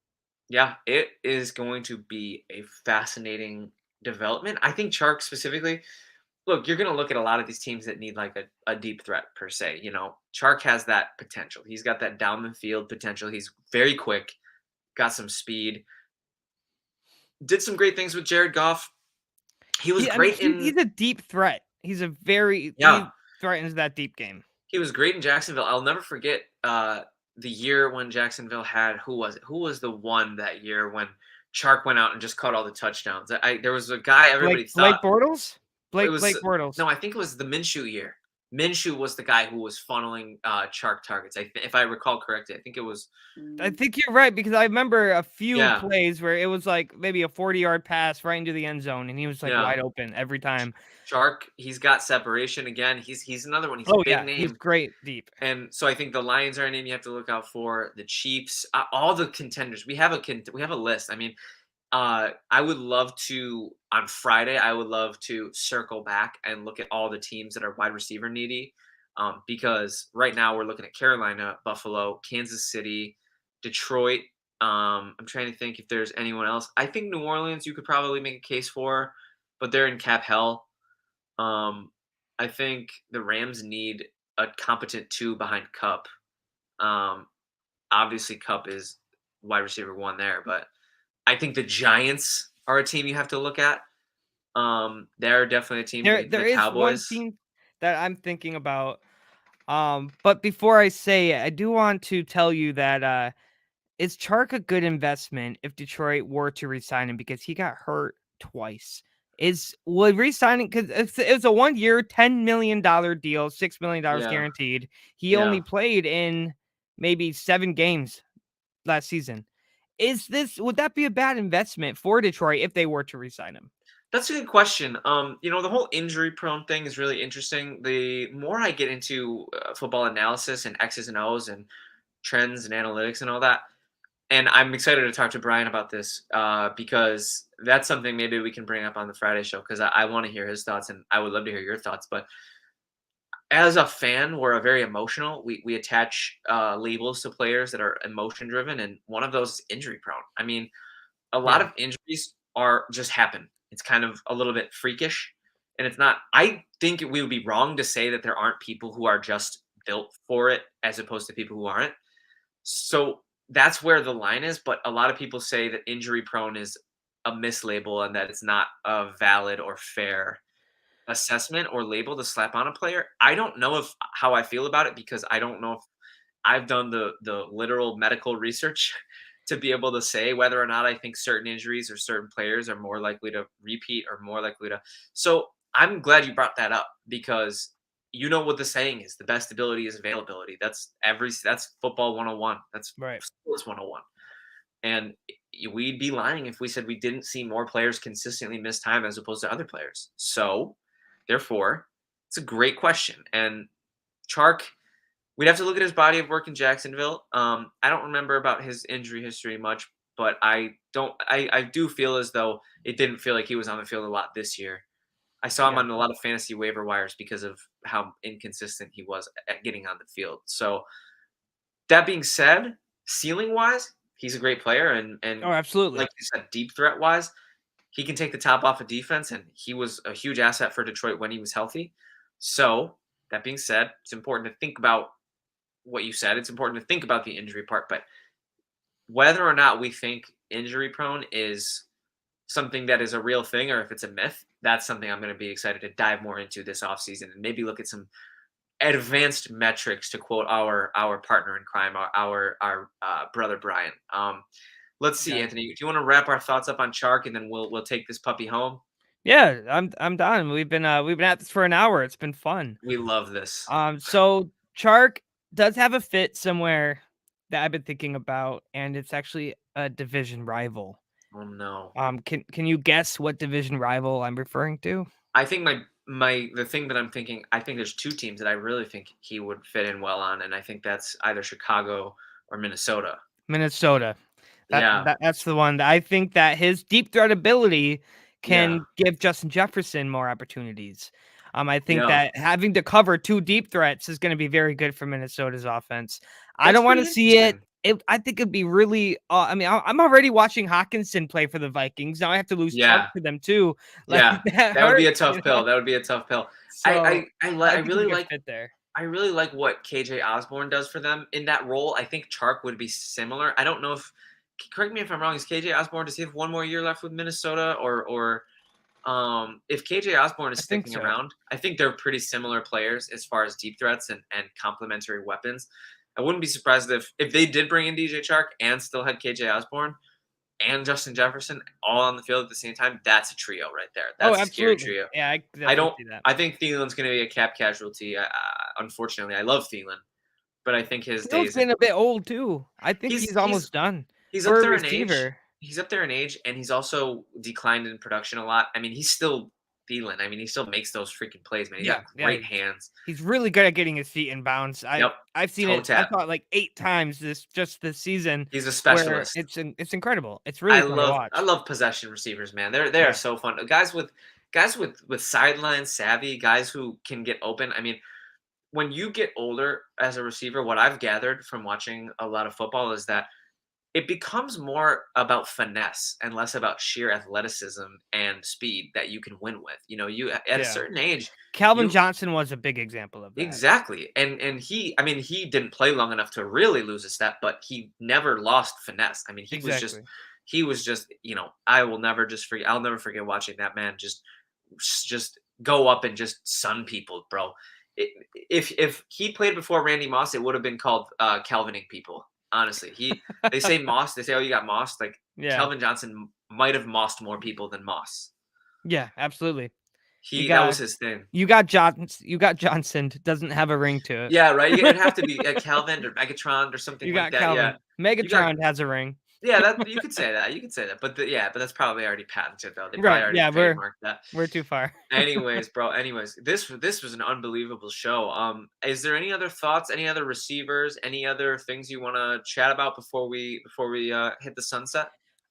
yeah, it is going to be a fascinating development. I think Chark specifically. Look, you're going to look at a lot of these teams that need like a deep threat per se. Chark has that potential. He's got that down the field potential. He's very quick, got some speed, did some great things with Jared Goff. He was I mean, great in he's a deep threat. yeah, He threatens that deep game. he was great in Jacksonville. I'll never forget the year when Jacksonville had who was it? Who was the one that year when Chark went out and just caught all the touchdowns? There was a guy everybody thought Blake Bortles? it was Blake Bortles. no, I think it was the Minshew year. Minshew was the guy who was funneling Chark targets. If I recall correctly, I think it was I think you're right because I remember a few yeah, plays where it was like maybe a 40-yard pass right into the end zone, and he was like yeah. wide open every time. Chark, he's got separation again. He's another one. He's a Oh big yeah, he's name. great deep. And so I think the Lions are a name you have to look out for. The Chiefs, all the contenders. We have a list. I mean, I would love to on Friday. I would love to circle back and look at all the teams that are wide receiver needy, because right now we're looking at Carolina, Buffalo, Kansas City, Detroit. I'm trying to think if there's anyone else. I think New Orleans you could probably make a case for, but they're in cap hell. Um, I think the Rams need a competent two behind Cup. Um, Obviously, Cup is wide receiver one there, but I think the Giants are a team you have to look at. They're definitely a team. There The is one Cowboys. team that I'm thinking about. But before I say it, I do want to tell you that is Chark a good investment if Detroit were to resign him because he got hurt twice? Would resigning because it's a 1 year, $10 million deal, $6 million Yeah, guaranteed. He yeah. only played in maybe 7 games last season. Would that be a bad investment for Detroit if they were to resign him? That's a good question. The whole injury prone thing is really interesting. The more I get into football analysis and X's and O's and trends and analytics and all that, and I'm excited to talk to Brian about this because that's something maybe we can bring up on the Friday show because I want to hear his thoughts and I would love to hear your thoughts. But as a fan, we're a very emotional. We attach labels to players that are emotion driven, and one of those is injury prone. I mean, a lot Yeah, of injuries are just happen. It's kind of a little bit freakish, and it's not. I think we would be wrong to say that there aren't people who are just built for it, as opposed to people who aren't. So that's where the line is. But a lot of people say that injury prone is a mislabel and that it's not a valid or fair assessment or label to slap on a player. I don't know if how I feel about it because I don't know if I've done the literal medical research to be able to say whether or not I think certain injuries or certain players are more likely to repeat or more likely to. So I'm glad you brought that up because you know what the saying is: the best ability is availability. That's football 101. That's right. sports 101. And we'd be lying if we said we didn't see more players consistently miss time as opposed to other players. So, therefore, it's a great question. And Chark, we'd have to look at his body of work in Jacksonville. I don't remember about his injury history much, but I don't. I do feel as though it didn't feel like he was on the field a lot this year. I saw him Yeah. on a lot of fantasy waiver wires because of how inconsistent he was at getting on the field. So that being said, ceiling wise, he's a great player, and Oh, absolutely. like you said, deep threat wise, he can take the top off of defense, and he was a huge asset for Detroit when he was healthy. So that being said, it's important to think about what you said. It's important to think about the injury part, but whether or not we think injury prone is something that is a real thing or if it's a myth, that's something I'm going to be excited to dive more into this offseason and maybe look at some advanced metrics to quote our partner in crime, our brother Brian. Let's see, Yeah. Anthony. Do you want to wrap our thoughts up on Chark and then we'll take this puppy home? Yeah, I'm done. We've been at this for an hour. It's been fun. We love this. So Chark does have a fit somewhere that I've been thinking about, and it's actually a division rival. Oh no. Can you guess what division rival I'm referring to? I think my the thing that I'm thinking, I think there's two teams that I really think he would fit in well on, and I think that's either Chicago or Minnesota. Minnesota. Yeah, That's the one that I think that his deep threat ability yeah, can give Justin Jefferson more opportunities. I think yeah. that having to cover two deep threats is going to be very good for Minnesota's offense. I That's don't want pretty to see it. interesting. I think it'd be really. I mean, I'm already watching Hawkinson play for the Vikings. Now I have to lose Chark Yeah, to them too. Like yeah. that That would be a hurts, tough pill. That would be a tough pill. So I I think he's a really good like fit there. what KJ Osborne does for them in that role. I think Chark would be similar. I don't know if correct me if I'm wrong. Is KJ Osborne does he have one more year left with Minnesota or if KJ Osborne is I think sticking so. around, I think they're pretty similar players as far as deep threats and complementary weapons. I wouldn't be surprised if they did bring in DJ Chark and still had KJ Osborne and Justin Jefferson all on the field at the same time. That's a trio right there. Oh, That's a scary absolutely. trio. Yeah, I could I definitely don't. see that. I think Thielen's going to be a cap casualty. Unfortunately, I love Thielen, but I think his Hill's days. getting a bit old too. I think He's he's he's almost done he's up for a there in age. receiver. He's up there in age, and he's also declined in production a lot. I mean, he's still Thielen. I mean, he still makes those freaking plays, man. He's got Yeah, yeah. great hands. He's really good at getting his feet in bounds. Yep, I've seen toe it. I tap. saw it like 8 times this season, He's a where specialist. it's incredible. It's really fun to I watch. love possession receivers, man. They are Yeah, so fun. Guys with sideline savvy, guys who can get open. I mean, when you get older as a receiver, what I've gathered from watching a lot of football is that it becomes more about finesse and less about sheer athleticism and speed that you can win with. You at a Yeah. certain age, Calvin you Johnson was a big example of that. exactly. And I mean, he didn't play long enough to really lose a step, but he never lost finesse. I mean, Exactly. he was just, I'll never forget watching that man just go up and just sun people, bro. If he played before Randy Moss, it would have been called Calvining people. Honestly, they say Moss. They say, "Oh, you got Moss." Like Yeah. Calvin Johnson might have mossed more people than Moss. Yeah, absolutely. You That was got his thing. you got Johnson, doesn't have a ring to Yeah, right. It'd have to it. be Calvin or Megatron or something You like got that. Yeah, Calvin. you got Megatron has a ring. yeah. That you could say that. You could say that. But that's probably already patented though. They probably Right. already Yeah, trademarked that. we're too far. Anyways, bro. Anyways, this was an unbelievable show. Is there any other thoughts? Any other receivers? Any other things you want to chat about before we hit the sunset?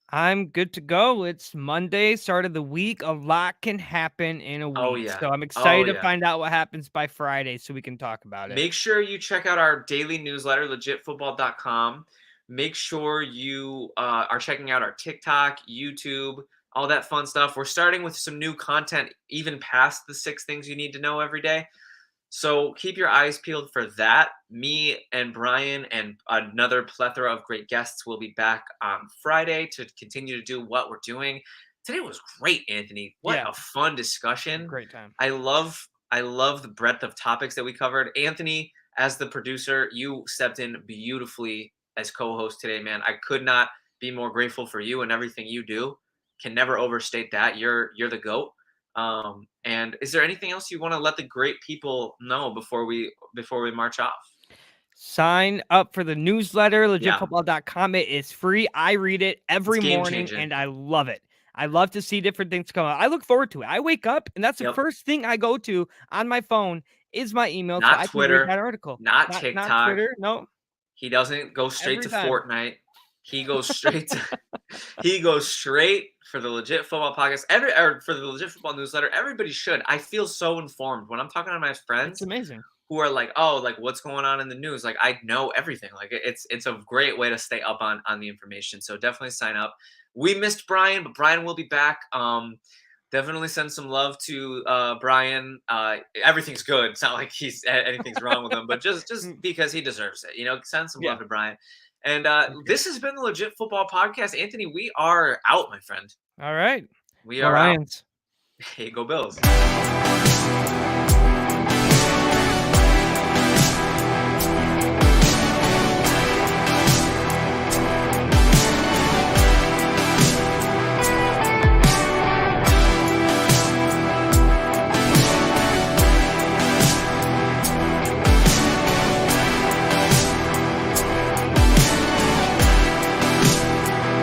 I'm good to go. It's Monday, start of the week. A lot can happen in a Oh week. yeah. So I'm Oh excited to yeah. find out what happens by Friday so we can talk about it. Make sure you check out our daily newsletter, legitfootball.com. Make sure you are checking out our TikTok, YouTube, all that fun stuff. We're starting with some new content, even past the 6 things you need to know every day. So keep your eyes peeled for that. Me and Brian and another plethora of great guests will be back on Friday to continue to do what we're doing. Today was great, Anthony. What Yeah, a fun discussion. great time. I love the breadth of topics that we covered. Anthony, as the producer, you stepped in beautifully as co-host today, man. I could not be more grateful for you and everything you do. Can never overstate that. You're the goat. And is there anything else you want to let the great people know before we march off? Sign up for the newsletter, Yeah, legitfootball.com. It is free. I read it it's every game morning changing. and I love it. I love to see different things come out. I look forward to it. I wake up and that's the Yep. first thing I go to on my phone is my email so Not I can read Twitter, that article. not Not TikTok. Twitter. No, He doesn't go straight every to time. Fortnite. He goes straight to he goes straight for the Legit Football podcast. Or for the Legit Football newsletter. Everybody should. I feel so informed when I'm talking to my It's friends amazing. who are like, "Oh, like what's going on in the news?" Like I know everything. Like it's a great way to stay up on the information. So definitely sign up. We missed Brian, but Brian will be back. Definitely send some love to Brian. Everything's good. It's not like anything's wrong with him, but just Mm, because he deserves it, send some yeah. love to Brian. And Okay. this has been the Legit Football Podcast. Anthony, we are out, my friend. All right. We Go are out. Lions. Hey, go Bills.